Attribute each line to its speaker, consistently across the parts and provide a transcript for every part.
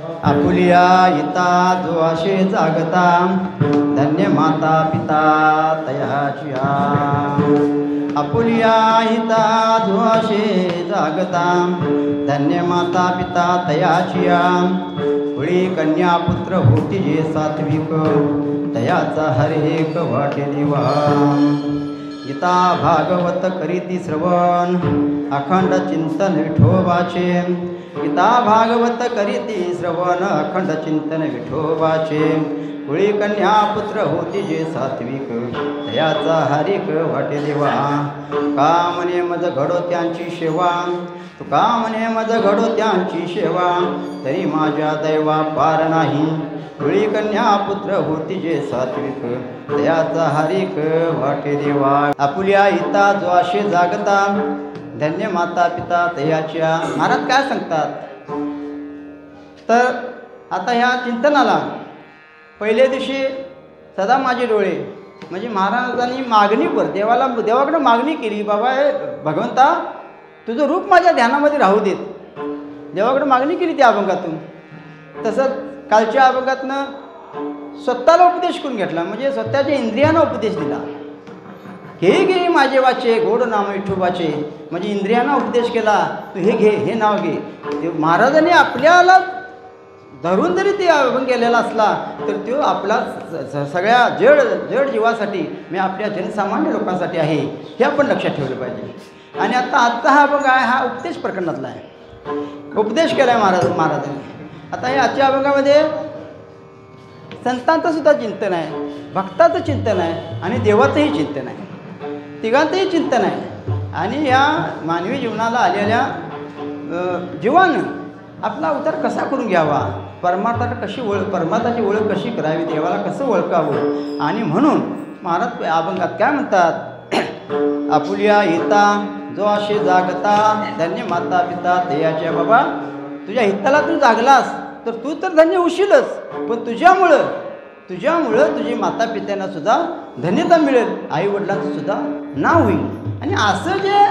Speaker 1: Apulia हिता जो आशे जागता धन्य माता पिता तयाचिया आपुलिया हिता जो आशे जागता धन्य माता पिता तयाचिया कुळी कन्या पुत्र होती जे सात्विक तयाचा हरेक वाटे दिवा गीता भागवत करीती श्रवण अखंड चिंतन विठोबाचे गीता भागवत करीती श्रवण अखंड चिंतन विठोबाचे कुळी कन्या पुत्र होती जे सात्विक तयाचा हरिक वाटे देवा का म्हणे मज घडो त्यांची सेवा तू का म्हणे मज घडो त्यांची सेवा तरी माझ्या दैवा पार नाही कुळी कन्या पुत्र होती जे सात्विक तयाचा हरिक वाटे देवा आपुल्या हिता जो आशे जागता धन्य माता पिता तयाच्या महाराज काय सांगतात तर आता ह्या चिंतनाला पहिल्या दिवशी सदा माझे डोळे म्हणजे महाराजांनी मागणी देवाकडे मागणी केली बाबा हे भगवंता तुझं रूप माझ्या ध्यानामध्ये राहू देत देवाकडे मागणी केली त्या अभंगातून तसंच कालच्या अभंगातनं स्वतःला उपदेश करून घेतला म्हणजे स्वतःच्या इंद्रियांना उपदेश दिला हे घे माझे वाचे गोड नाम विठोबाचे म्हणजे इंद्रियांना उपदेश केला तू हे घे हे नाव घे ते महाराजांनी आपल्याला धरून जरी ते अभंग केलेला असला तर तो आपला सगळ्या जड जीवासाठी मी आपल्या जनसामान्य लोकांसाठी आहे हे आपण लक्षात ठेवलं पाहिजे आणि आजचा हा अभंग आहे हा उपदेश प्रकरणातला आहे उपदेश केला आहे महाराजांनी आता हे आजच्या अभंगामध्ये संतांचं सुद्धा चिंतन आहे भक्ताचं चिंतन आहे आणि देवाचंही चिंतन आहे तिघांचंही चिंतन आहे आणि या मानवी जीवनाला आलेल्या जीवानं आपला अवतार कसा करून घ्यावा परमार्थाची ओळख कशी करावी देवाला कसं ओळखावं आणि म्हणून महाराज अभंगात काय म्हणतात आपुलिया हिता जो आशे जागता धन्य माता पिता तयाच्या बाबा तुझ्या हिताला तू जागलास तर तू तर धन्य होशीलच पण तुझ्यामुळं तुझी माता पित्यांना सुद्धा धन्यता मिळेल आई वडिलांचं सुद्धा नाव होईल आणि असं जे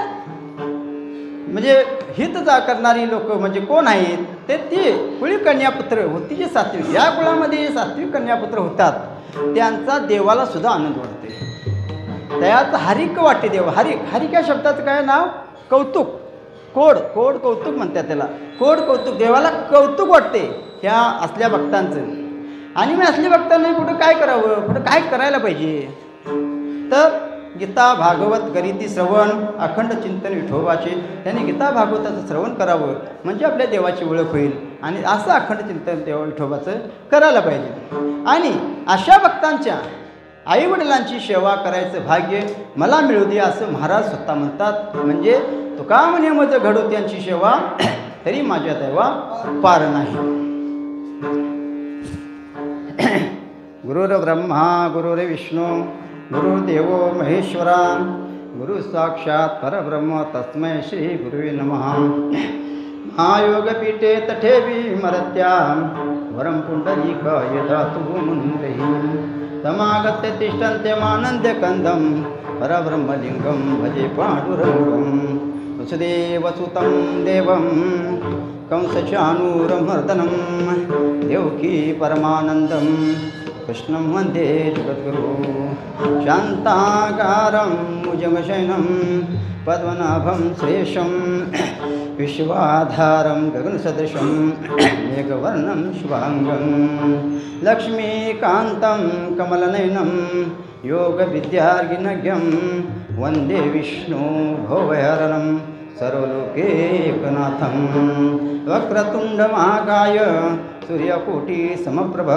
Speaker 1: म्हणजे हित करणारी लोक म्हणजे कोण आहेत ते ती कुळी कन्यापुत्र होती जे सात्विक या कुळामध्ये सात्विक कन्यापुत्र होतात त्यांचा देवाला सुद्धा आनंद वाटते त्यात हरिक वाटते देव हरिक या शब्दाचं काय नाव कौतुक कोड कौतुक म्हणतात त्याला कोड कौतुक देवाला कौतुक वाटते ह्या असल्या भक्तांचं आणि मी असल्या भक्तांनी कुठं काय करावं कुठं काय करायला पाहिजे तर गीता भागवत करीती श्रवण अखंड चिंतन विठोबाचे त्यांनी गीता भागवताचं श्रवण करावं म्हणजे आपल्या देवाची ओळख होईल आणि असं अखंड चिंतन देवा विठोबाचं करायला पाहिजे आणि अशा भक्तांच्या आईवडिलांची सेवा करायचं भाग्य मला मिळू दे असं महाराज स्वतः म्हणतात म्हणजे तुका म्हणे मज घडो त्यांची सेवा तरी माझ्या दैवा पार नाही गुरुर ब्रह्मा गुरुर विष्णू गुरुर्देवो महेश्वरा गुरु साक्षात परब्रह्म तस्मै श्री गुरुवे नमः महायोगपीठे तठे विमरत्या वरं पुंडरीक यदातु मुनिः समागत्य तिष्ठन्त्यमानन्द्यकन्दं परब्रह्मलिङ्गं भजे पाण्डुरङ्गं वसुदेवसुतं देवं कंसचाणूरमर्दनं देवकी परमानन्दं कृष्णं वन्दे जगद्गुरुं शान्ताकारं भुजगशयनं पद्मनाभं श्रेष्ठं विश्वाधारं गगनसदृशं मेघवर्णं शुभांगं लक्ष्मीकान्तं कमलनयनं योगविद्यार्गिनज्ञं वन्दे विष्णु भवहरणं सर्वलोकैकनाथं वक्रतुण्डमहाकाय सूर्यकोटिसमप्रभ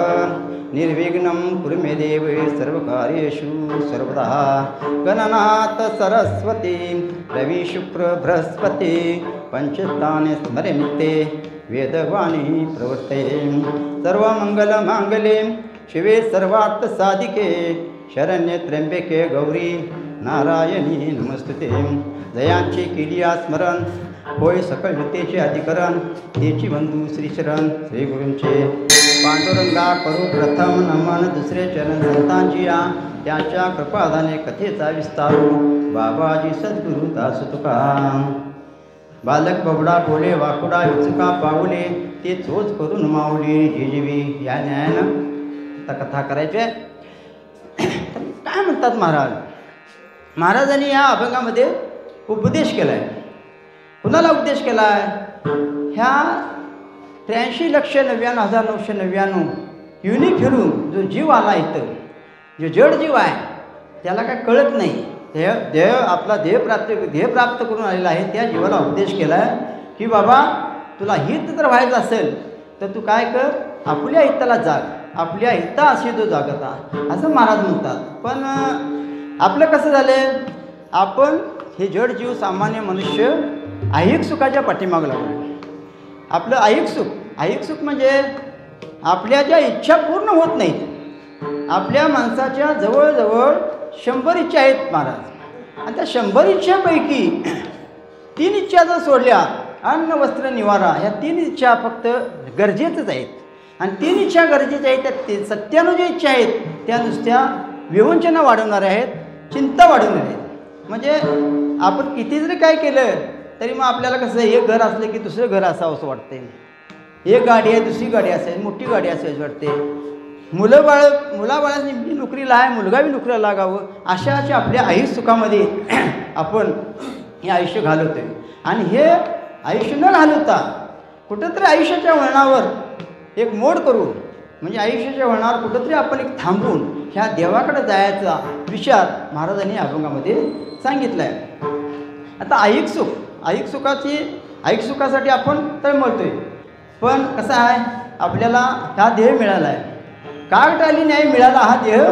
Speaker 1: निर्विघ्नं कुरु मे देव सर्वकार्येषु सर्वदा गणनाथ सरस्वती रवि शुक्र बृहस्पति पंचस्थाने स्मरे नित्ये वेदवाणी प्रवर्ते सर्वमंगलमांगल्ये शिवे सर्वार्थसाधिके शरण्ये त्र्यंबके गौरी नारायणी नमस्तुते जयांची केली स्मरण होय सकळ विद्येचे अधिकरण तेची बंधू श्रीशरण श्री गुरूंचे पांडुरंगा करू प्रथम नमन दुसरे चरण संतांची या त्याच्या कृपादाने कथेचा विस्तारो बाबाजी सद्गुरु दास तुका बालक बबडा बोले वाकुडा विचुका पाऊले ते चोच करून माऊली जिजवी या न्यायानं आता कथा करायची आहे. तर काय म्हणतात महाराजांनी या अभंगामध्ये उपदेश केला आहे. कुणाला उपदेश केला आहे? ह्या 83,99,999 युनी फिरून जो जीव आला इथं, जो जड जीव आहे त्याला काय कळत नाही. आपला ध्येय प्राप्त करून आलेला आहे. त्या जीवाला उपदेश केला आहे की बाबा तुला हित जर व्हायचं असेल तर तू काय कर, आपल्या हिताला जाग, आपल्या हिता अशी जो जागता, असं महाराज म्हणतात. पण आपलं कसं झालं, आपण हे जड जीव सामान्य मनुष्य ऐहिक सुखाच्या पाठीमागं लागलो. आपलं ऐहिक सुख म्हणजे आपल्या ज्या इच्छा पूर्ण होत नाहीत. आपल्या माणसाच्या जवळजवळ 100 इच्छा आहेत महाराज, आणि त्या 100 इच्छांपैकी 3 इच्छा जर सोडल्या, अन्न वस्त्र निवारा, ह्या 3 इच्छा फक्त गरजेचंच आहेत. आणि 3 इच्छा गरजेच्या आहेत. त्या 97 ज्या इच्छा आहेत त्या नुसत्या विवंचना वाढवणाऱ्या आहेत, चिंता वाढवणाऱ्या आहेत. म्हणजे आपण किती जरी काय केलं तरी मग आपल्याला कसं, एक घर असलं की दुसरं घर असावं असं वाटते, एक गाडी आहे दुसरी गाडी असेल, मोठी गाडी असायची वाटते, मुलाबाळांनी नोकरीला आहे, मुलगा बी नोकरीला लागावं, अशा आपल्या आई सुखामध्ये आपण हे आयुष्य घालवतो आहे. आणि हे आयुष्य न घालवता कुठंतरी आयुष्याच्या वळणावर एक मोड करून, म्हणजे आयुष्याच्या वळणावर कुठंतरी आपण एक थांबून ह्या देवाकडे जायचा विचार महाराजांनी अभंगामध्ये सांगितला आहे. आता ऐहिक सुखासाठी आपण तळमळतोय, पण कसं आहे, आपल्याला हा देह मिळाला आहे. काग टाली न्याय मिळाला हा देह,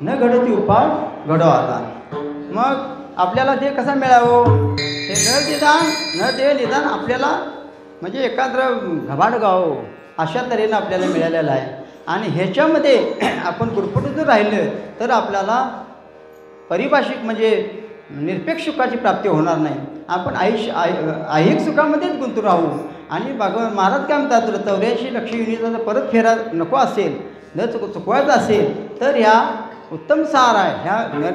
Speaker 1: न घडती उपाय घडो आला. मग आपल्याला देह कसा मिळावं, हे न देह निदान आपल्याला म्हणजे एखाद्र घबाड गाव अशा तऱ्हेनं आपल्याला मिळालेलं आहे. आणि ह्याच्यामध्ये आपण गुरफटून जर राहिलं तर आपल्याला पारिभाषिक म्हणजे निरपेक्ष सुखाची प्राप्ती होणार नाही. आपण ऐहिक सुखामध्येच गुंतून राहू. आणि महाराज काय म्हणतात, 84 लक्ष युनिचा जर परत फेरा नको असेल, न चुकवायचं असेल तर ह्या उत्तम सार आहे, ह्या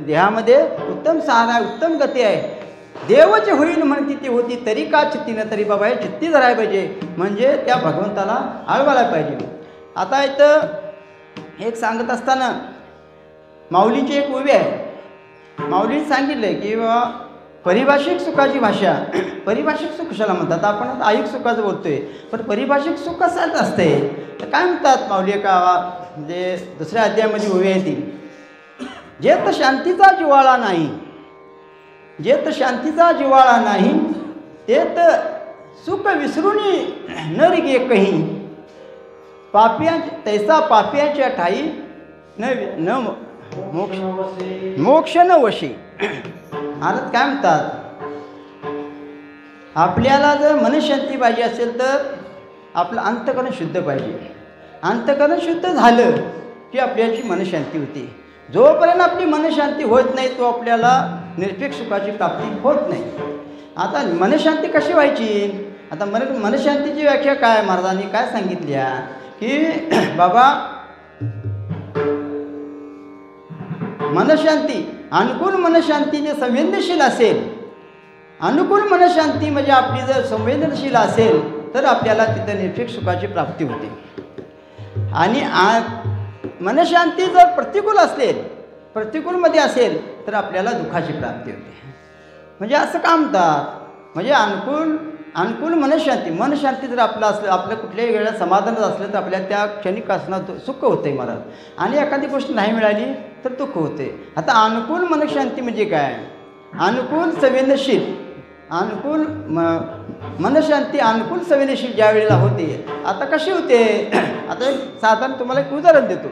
Speaker 1: देहामध्ये उत्तम सार आहे, उत्तम गती आहे. देवच होईल म्हणती ती होती, तरी का चित्तीनं, तरी बाबा हे चित्ती धरायला पाहिजे, म्हणजे त्या भगवंताला आळवायला पाहिजे. आता इथं एक सांगत असताना माऊलीची एक उभी आहे. माऊलीने सांगितलं आहे की बाबा पारिभाषिक सुखाची भाषा, पारिभाषिक सुख कशाला म्हणतात, आपण आता ऐहिक सुखाचं बोलतोय, पण पारिभाषिक सुख कशाच असते. तर काय म्हणतात माऊली का, म्हणजे दुसऱ्या अध्यायामध्ये उभी आहे ती, जेत शांतीचा जिव्हाळा नाही, जेत शांतीचा जिव्हाळा नाही, तेत सुख विसरून न रिगे कही, तैसा पापियांच्या ठाई न मोक्ष न वशी. आता काय म्हणतात, आपल्याला जर मनशांती पाहिजे असेल तर आपलं अंतःकरण शुद्ध पाहिजे. अंतःकरण शुद्ध झालं की आपल्याची मनशांती होती. जोपर्यंत आपली मनशांती होत नाही तो आपल्याला निरपेक्ष सुखाची प्राप्ती होत नाही. आता मनशांती कशी व्हायची, आता मनशांतीची व्याख्या काय महाराजांनी काय सांगितल्या की बाबा मनशांती, अनुकूल मनशांती जे संवेदनशील असेल, अनुकूल मनशांती म्हणजे आपली जर संवेदनशील असेल तर आपल्याला तिथं निरपेक्ष सुखाची प्राप्ती होते. आणि मनशांती जर प्रतिकूल असेल, प्रतिकूलमध्ये असेल तर आपल्याला दुःखाची प्राप्ती होते. म्हणजे असं का म्हणतात, म्हणजे अनुकूल मनशांती जर आपलं असलं, आपलं कुठल्याही वेळेला समाधान असलं तर आपल्याला त्या क्षणिक असणं सुख होते महाराज, आणि एखादी गोष्ट नाही मिळाली तर दुःख होते. आता अनुकूल मनशांती म्हणजे काय, अनुकूल संवेदनशील, अनुकूल मनशांती अनुकूल संवेदनशील ज्या वेळेला होते. आता कशी होते, आता एक साधारण तुम्हाला एक उदाहरण देतो.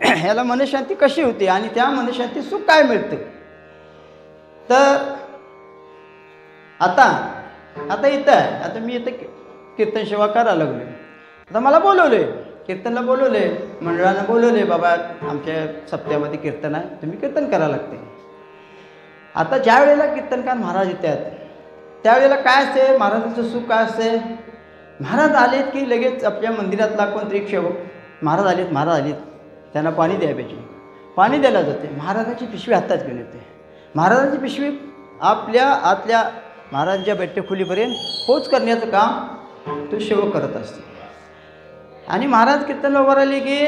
Speaker 1: ह्याला मनशांती कशी होते आणि त्या मनशांती सुख काय मिळतं. तर आता इथं आहे, आता मी इथं कीर्तन सेवा करायला लागलो. आता मला बोलवले, कीर्तनला बोलवले, मंडळानं बोलवले, बाबा आमच्या सप्त्यामध्ये कीर्तन आहे, तुम्ही कीर्तन करायला लागते. आता ज्या वेळेला कीर्तनकार महाराज येतात त्यावेळेला काय असते, महाराजांचं सुख काय असते, महाराज आलेत की लगेच आपल्या मंदिरातला कोणतरी सेवक महाराज आलेत त्यांना पाणी द्यायला पाहिजे, पाणी द्यायला जाते. महाराजांची पिशवी हातात घेऊन येते. महाराजांची पिशवी आपल्या आतल्या महाराजांच्या बैठक खोलीपर्यंत पोच करण्याचं काम तो सेवक करत असतो. आणि महाराज कीर्तनला उभं राहिले की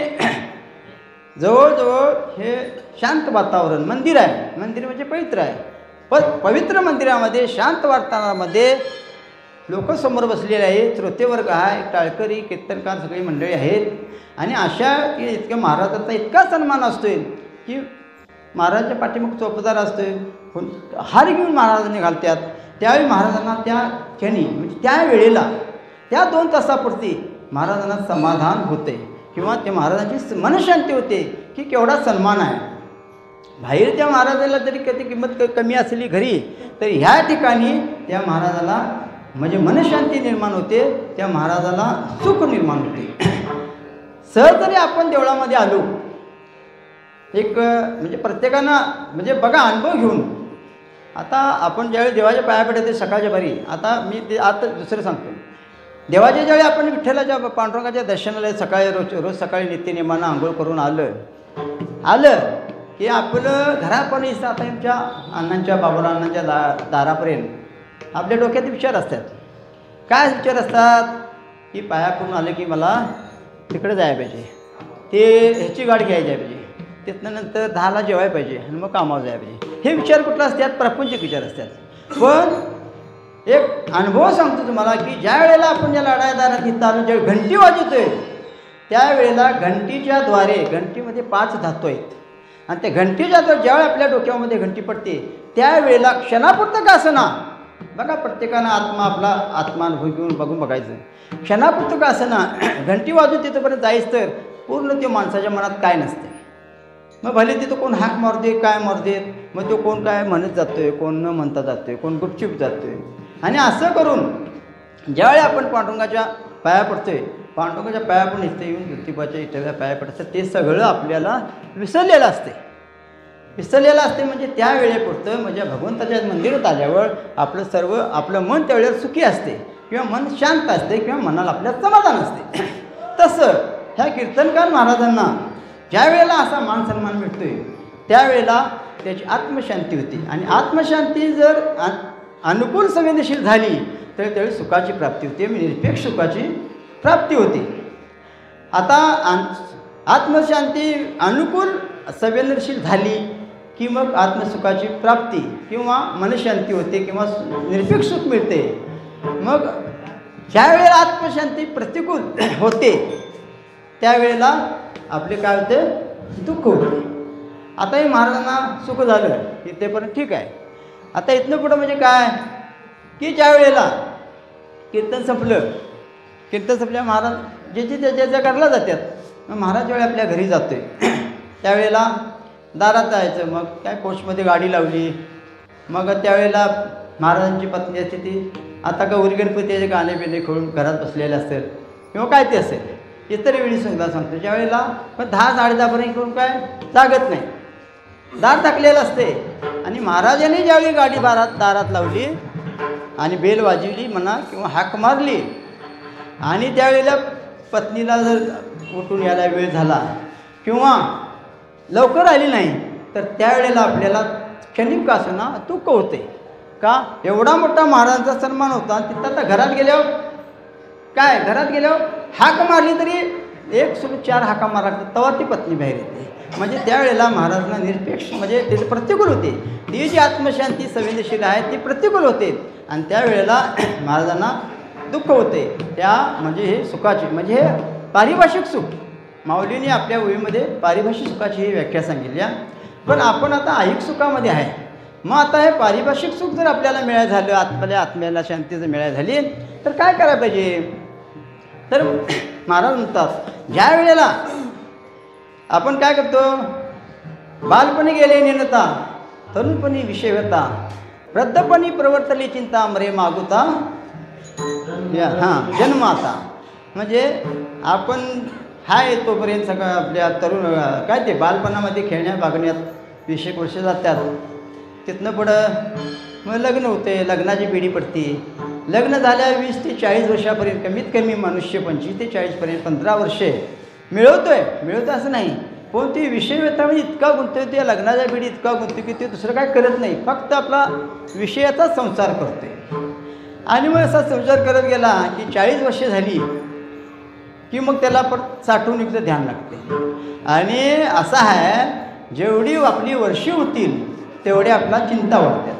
Speaker 1: जवळजवळ हे शांत वातावरण, मंदिर आहे, मंदिर म्हणजे पवित्र आहे, पण पवित्र मंदिरामध्ये शांत वातावरणामध्ये लोक समोर बसलेले आहेत, श्रोतेवर्ग आहे, टाळकरी कीर्तनकार सगळी मंडळी आहेत. आणि अशा की इतक्या महाराजांचा इतका सन्मान असतोय की महाराजांच्या पाठीमाग चौपदार असतोय, हार घेऊन महाराजांनी घालतात. त्यावेळी महाराजांना त्या क्षणी म्हणजे त्या वेळेला त्या 2 तासापुरती महाराजांना समाधान होते किंवा ते महाराजांची मनशांती होते की केवढा सन्मान आहे. बाहेर त्या महाराजाला जरी कधी किंमत कमी असली घरी, तरी ह्या ठिकाणी त्या महाराजाला म्हणजे मनशांती निर्माण होते, त्या महाराजाला सुख निर्माण होते. सहज जरी आपण देवळामध्ये आलो, एक म्हणजे प्रत्येकानं म्हणजे बघा अनुभव घेऊन, आता आपण ज्यावेळी देवाच्या पाया पडते सकाळच्या बारी, आता मी ते आता दुसरं सांगतो, देवाच्या ज्यावेळी आपण विठ्ठलाच्या पांडुरंगाच्या दर्शनाला सकाळी रोज सकाळी नित्यनेमानं आंघोळ करून आलं की आपलं घरापर्यंत आता आमच्या अण्णांच्या बाबूला अण्णांच्या दारापर्यंत आपल्या डोक्यात विचार असतात. काय विचार असतात की पाया पडून आलं की मला तिकडे जायला पाहिजे, ते ह्याची गाडी घ्यायची पाहिजे, तिथनं नंतर 10ला जेवायला पाहिजे आणि मग कामावर जायला पाहिजे. हे विचार कुठला असतात? प्रापंचिक विचार असतात. पण एक अनुभव सांगतो तुम्हाला की ज्या वेळेला आपण ज्या लढाईदारात इथं आलो, ज्यावेळी घंटी वाजवतोय त्यावेळेला घंटीच्या द्वारे, घंटीमध्ये 5 धातू आहेत आणि त्या घंटीच्या द्वारे ज्यावेळी आपल्या डोक्यामध्ये घंटी पडते त्यावेळेला क्षणापुरतं का असं ना, बघा प्रत्येकानं आपला आत्मानुभव घेऊन बघायचं. क्षणापुरतं का असं ना घंटी वाजून तिथंपर्यंत जायचं तर पूर्ण ते माणसाच्या मनात काय नसते. मग भले तिथं कोण हाक मारते काय मारते, मग तो कोण काय म्हणत जातोय, कोण न म्हणता जातोय, कोण गुपचूप जातोय. आणि असं करून ज्यावेळी आपण पांडुरंगाच्या पाया पडतोय, पांडुरंगाच्या पाया पण इथं येऊन ज्योतिबाच्या इथल्या पाया पडतं, ते सगळं आपल्याला विसरलेलं असते. म्हणजे त्या वेळेपुरतं म्हणजे भगवंताच्या मंदिरात आल्यावर आपलं मन त्यावेळेवर सुखी असते किंवा मन शांत असते किंवा मनाला आपल्या समाधान असते. तसं ह्या कीर्तनकार महाराजांना ज्या वेळेला असा मान सन्मान मिळतोय त्यावेळेला त्याची आत्मशांती होती. आणि आत्मशांती जर अनुकूल संवेदनशील झाली तर त्यावेळी सुखाची प्राप्ती होते, निरपेक्ष सुखाची प्राप्ती होते. आता आत्मशांती अनुकूल संवेदनशील झाली की मग आत्मसुखाची प्राप्ती किंवा मनशांती होते किंवा निरपेक्ष सुख मिळते. मग ज्या वेळेला आत्मशांती प्रतिकूल होते त्यावेळेला आपले काय होते? दुःख होते. आता हे महाराजांना सुख झालं इथेपर्यंत ठीक आहे. आता इथनं पुढं म्हणजे काय की ज्या वेळेला कीर्तन संपल्या महाराज ज्याच्या घरला जातात, मग महाराज ज्यावेळी आपल्या घरी जातो आहे त्यावेळेला दारात जायचं. मग काय कोचमध्ये गाडी लावली, मग त्यावेळेला महाराजांची पत्नी असते ती आता गौरी गणपतीचे गाणे बिणे खेळून घरात बसलेले असेल किंवा काय ते असेल. इतर वेळी सुद्धा सांगतो ज्यावेळेला पण 10-10:30पर्यंत करून काय जागत नाही, दार टाकलेलं असते. आणि महाराजांनी ज्यावेळी गाडी दारात लावली आणि बेल वाजवली म्हणा किंवा हाक मारली आणि त्यावेळेला पत्नीला जर उठून यायला वेळ झाला किंवा लवकर आली नाही तर त्यावेळेला आपल्याला क्षणिक का असं ना दुःख होते. का? एवढा मोठा महाराजांचा सन्मान होता. तिथं आता घरात गेल्यावर हाक मारली तरी 1-4 हाका मारा तेव्हा ती पत्नी बाहेर येते. म्हणजे त्यावेळेला महाराजांना निरपेक्ष म्हणजे ते प्रतिकूल होते. ती जी आत्मशांती संवेदनशील आहे ती प्रतिकूल होते आणि त्यावेळेला महाराजांना दुःख होते. त्या म्हणजे हे सुखाची म्हणजे हे पारिभाषिक सुख. माऊलीने आपल्या ओळीमध्ये पारिभाषिक सुखाची ही व्याख्या सांगितली. पण आपण आता ऐहिक सुखामध्ये आहे. मग आता हे पारिभाषिक सुख जर आपल्याला मिळालं झालं, आत्म्याला शांती जर मिळाली झाली तर काय करायला पाहिजे? तर महाराज म्हणतात ज्या वेळेला आपण काय करतो, बालपणी गेले नेनता, तरुणपणी विषय होता, वृद्धपणी प्रवर्तली चिंता, मरे मागुता जन्म आता. म्हणजे आपण हाय तोपर्यंत सगळं आपल्या तरुण काय ते बालपणामध्ये खेळण्यात बागण्यात 20 वर्ष जातात. तिथनं पुढं मग लग्न होते, लग्नाची पिढी पडते. लग्न झाल्या 20 ते 40 वर्षापर्यंत कमीत कमी मनुष्य 25 ते 40पर्यंत 15 वर्षे मिळवतो असं नाही. पण ती विषयव्यतामध्ये इतका गुंततो, त्या लग्नाच्या पिढी इतका गुंततो की ते दुसरं काय करत नाही, फक्त आपला विषयाचाच संसार करतोय. आणि मग असा संसार करत गेला की 40 वर्षे झाली की मग त्याला परत साठवणुकीचं ध्यान लागते. आणि असं आहे, जेवढी आपली वर्षे होतील तेवढ्या आपला चिंता वाढते,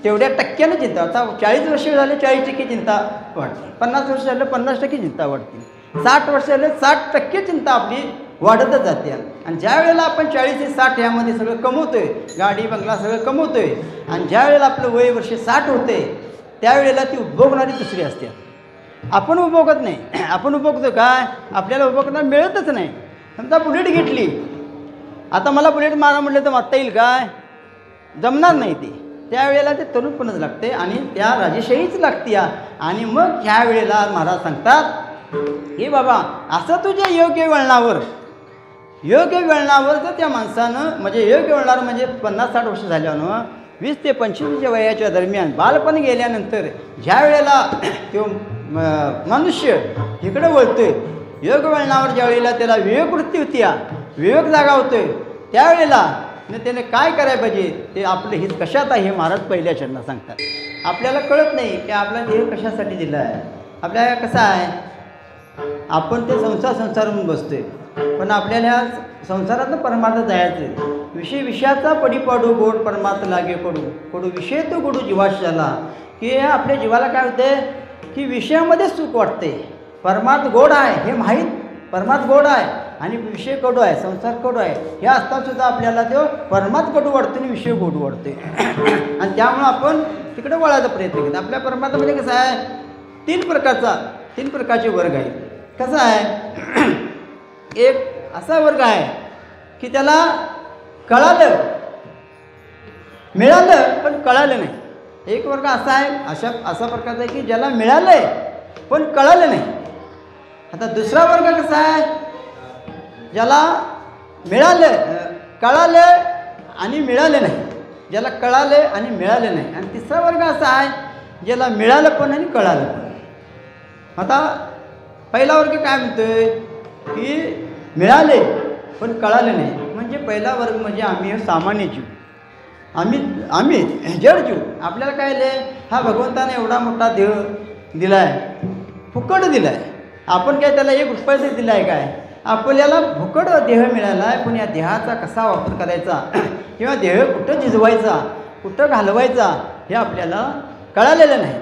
Speaker 1: तेवढ्या टक्क्यानं चिंता. आता 40 वर्ष झाले 40% चिंता वाढते, 50 वर्ष झालं 50% चिंता वाढते, 60 वर्ष झाले 60% चिंता आपली वाढतच जाते. आणि ज्या वेळेला आपण 40 ते 60 ह्यामध्ये सगळं कमवतो आहे, गाडी बंगला सगळं कमवतो आहे, आणि ज्या वेळेला आपलं वय वर्ष 60 होते त्यावेळेला ती उपभोगणारी दुसरी असते. आपण उपभोगत नाही. आपण उपभोगतो काय, आपल्याला उपभोगता मिळतच नाही. समजा बुलेट घेतली, आता मला बुलेट मारा म्हटलं तर मारता येईल काय, जमणार नाही. ते त्यावेळेला ते तरुणपणच लागते आणि त्या राजेशाहीच लागते. आणि मग ह्या वेळेला महाराज सांगतात की बाबा असं तुझ्या योग्य वळणावर जर त्या माणसानं, म्हणजे योग्य वळणार म्हणजे 50-60 वर्ष झाल्यानं 20 ते 25 वयाच्या दरम्यान बालपण गेल्यानंतर ज्या वेळेला तो मनुष्य इकडं वळतोय, योग वळणावर ज्या वेळेला त्याला विवेकवृत्ती होती, विवेक जागा होतोय, त्यावेळेला त्याने काय करायला पाहिजे, ते आपलं हित कशात आहे हे महाराज पहिल्या चरणात सांगतात. आपल्याला कळत नाही की आपला देह कशासाठी दिला आहे. आपल्याला कसं आहे, आपण ते संसार म्हणून बसतोय, पण आपल्याला ह्या संसारातनं परमार्थ जायचं. विषयाचा पडी पाडू गोड परमार्थ लागे कडू विषय तो कडू जीवाश झाला. की आपल्या जीवाला काय होते की विषयामध्ये सुख वाटते. परमार्थ गोड आहे हे माहीत, परमार्थ गोड आहे आणि विषय कडू आहे, संसार कडू आहे हे असतासुद्धा आपल्याला तो परमार्थ कडू वाटतो आणि विषय गोड वाटते. आणि त्यामुळं आपण तिकडे वळायचा प्रयत्न करतो. आपल्या परमार्थामध्ये कसं आहे, तीन प्रकारचे वर्ग आहेत. कसं आहे, एक असा वर्ग आहे की त्याला कळालं, मिळालं पण कळालं नाही. एक वर्ग असा आहे, असा प्रकारचा आहे की ज्याला मिळालं आहे पण कळालं नाही. आता दुसरा वर्ग कसा आहे, ज्याला कळालं आणि मिळालं नाही, ज्याला कळालं आणि मिळालं नाही. आणि तिसरा वर्ग असा आहे ज्याला मिळालं पण आणि कळालं पण. आता पहिला वर्ग काय म्हणतोय की मिळाले पण कळालं नाही. म्हणजे पहिला वर्ग म्हणजे आम्ही सामान्य जीव, आम्ही जड जीव. आपल्याला काय आहे, हा भगवंताने एवढा मोठा देह दिला आहे, फुकट दिला आहे. आपण काय त्याला 1 रुपया तरी दिला आहे काय, आपल्याला फुकट देह मिळाला आहे. पण या देहाचा कसा वापर करायचा किंवा देह कुठं झिजवायचा, कुठं घालवायचा हे आपल्याला कळालेलं नाही.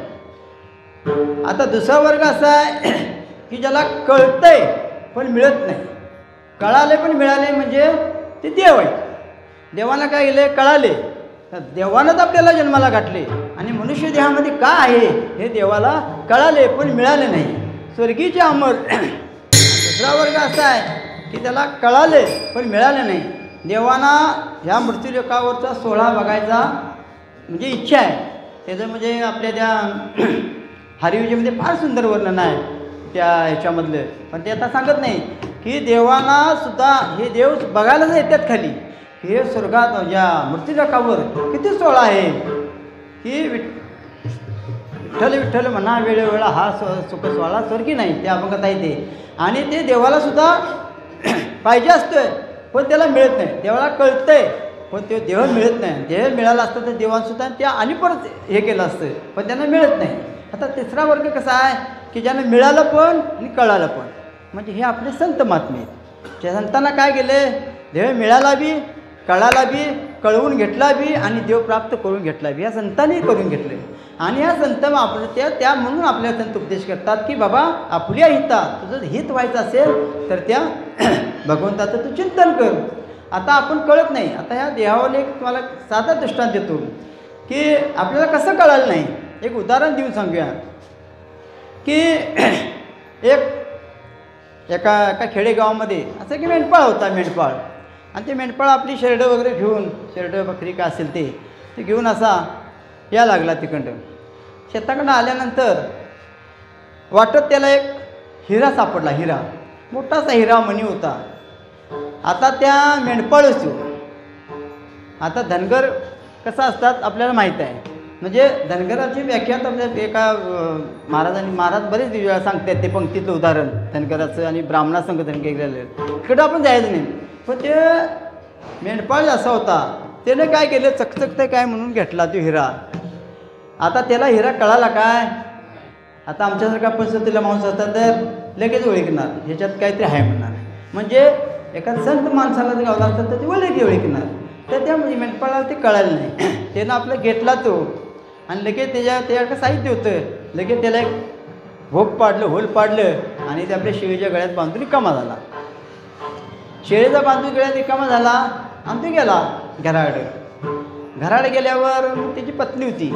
Speaker 1: आता दुसरा वर्ग असा आहे की ज्याला कळतंय पण मिळत नाही. कळाले पण मिळाले म्हणजे ते देव आहे. देवाला काय केले, कळाले, तर देवानंच आपल्याला जन्माला घातले आणि मनुष्य देहामध्ये काय आहे हे देवाला कळाले पण मिळाले नाही. स्वर्गीचे अमर. दुसरा वर्ग असा आहे की त्याला कळाले पण मिळाले नाही. देवाना ह्या मृत्यूलोकावरचा सोहळा बघायचा म्हणजे इच्छा आहे. त्याचं म्हणजे आपल्या त्या हरिविजयमध्ये फार सुंदर वर्णन आहे त्या ह्याच्यामधलं, पण ते आता सांगत नाही की देवाना सुद्धा हे देव बघायलाच येतात खाली. हे स्वर्गात ज्या मृत्यूलोकावर किती सोहळा आहे की विठ्ठल म्हणा वेळोवेळा हा सुख सोहळा स्वर्गी नाही, ते अभंगात आहे ते. आणि ते देवाला सुद्धा पाहिजे असतोय पण त्याला मिळत नाही. देवाला कळतंय पण ते देव मिळत नाही. देव मिळाला असतं तर देवांसुद्धा त्या आणि परत हे केलं असतं पण त्यांना मिळत नाही. आता तिसरा वर्ग कसा आहे की ज्यांना मिळालं पण आणि कळालं पण, म्हणजे हे आपले संत महात्मे आहेत. त्या संतांना काय केले, देव मिळाला बी, कळाला बी, कळवून घेतला बी आणि देव प्राप्त करून घेतला बी. या संतांनी करून घेतले. आणि ह्या संत आपल्या त्या म्हणून आपल्याला संत उपदेश करतात की बाबा आपल्या हितात तुझं हित व्हायचं असेल तर त्या भगवंताचं तू चिंतन कर. आता आपण कळत नाही. आता ह्या देहावर एक तुम्हाला साधा दृष्टांत देतो की आपल्याला कसं कळालं नाही. एक उदाहरण देऊन सांगूया की एका खेडेगावामध्ये असं की मेंढपाळ होता. मेंढपाळ आणि ते मेंढपाळ आपली शेरडं वगैरे घेऊन, शेरडं बकरी काय असेल ते घेऊन असा या लागला तिकडं. शेताकडं आल्यानंतर वाटत त्याला एक हिरा सापडला. हिरा, मोठासा हिरा मणी होता. आता त्या मेंढपाळ असतो. आता धनगर कसं असतात आपल्याला माहीत आहे. म्हणजे धनगराची व्याख्या तर एका महाराज बरेच वेळा सांगतात ते पंक्तीतलं उदाहरण धनगराचं आणि ब्राह्मणासंग धनगर गेलेलं. इकडं आपण जायचं नाही. पण ते मेंढपाळ असा होता, त्याने काय केलं, चकचकतं काय म्हणून घेतला तो हिरा आता त्याला हिरा कळाला काय? आता आमच्यासारखा पद्धतीला माणूस असतात तर लगेच ओळखणार ह्याच्यात काहीतरी आहे म्हणणार. म्हणजे एका संत माणसाला जर गावला असतात तर ते ओळखणार. तर त्या मेंढपाळाला ते कळालं नाही. त्यानं आपलं घेतला तो आणि लगेच त्याच्याकडे साहित्य होतं. लगेच त्याला एक होल पाडलं आणि ते आपल्या शेळीच्या गळ्यात बांधून रिकामा झाला. शेळीचा बांधून गळ्यात रिकामा झाला आणि तो गेला घराकडे गेल्यावर त्याची पत्नी होती.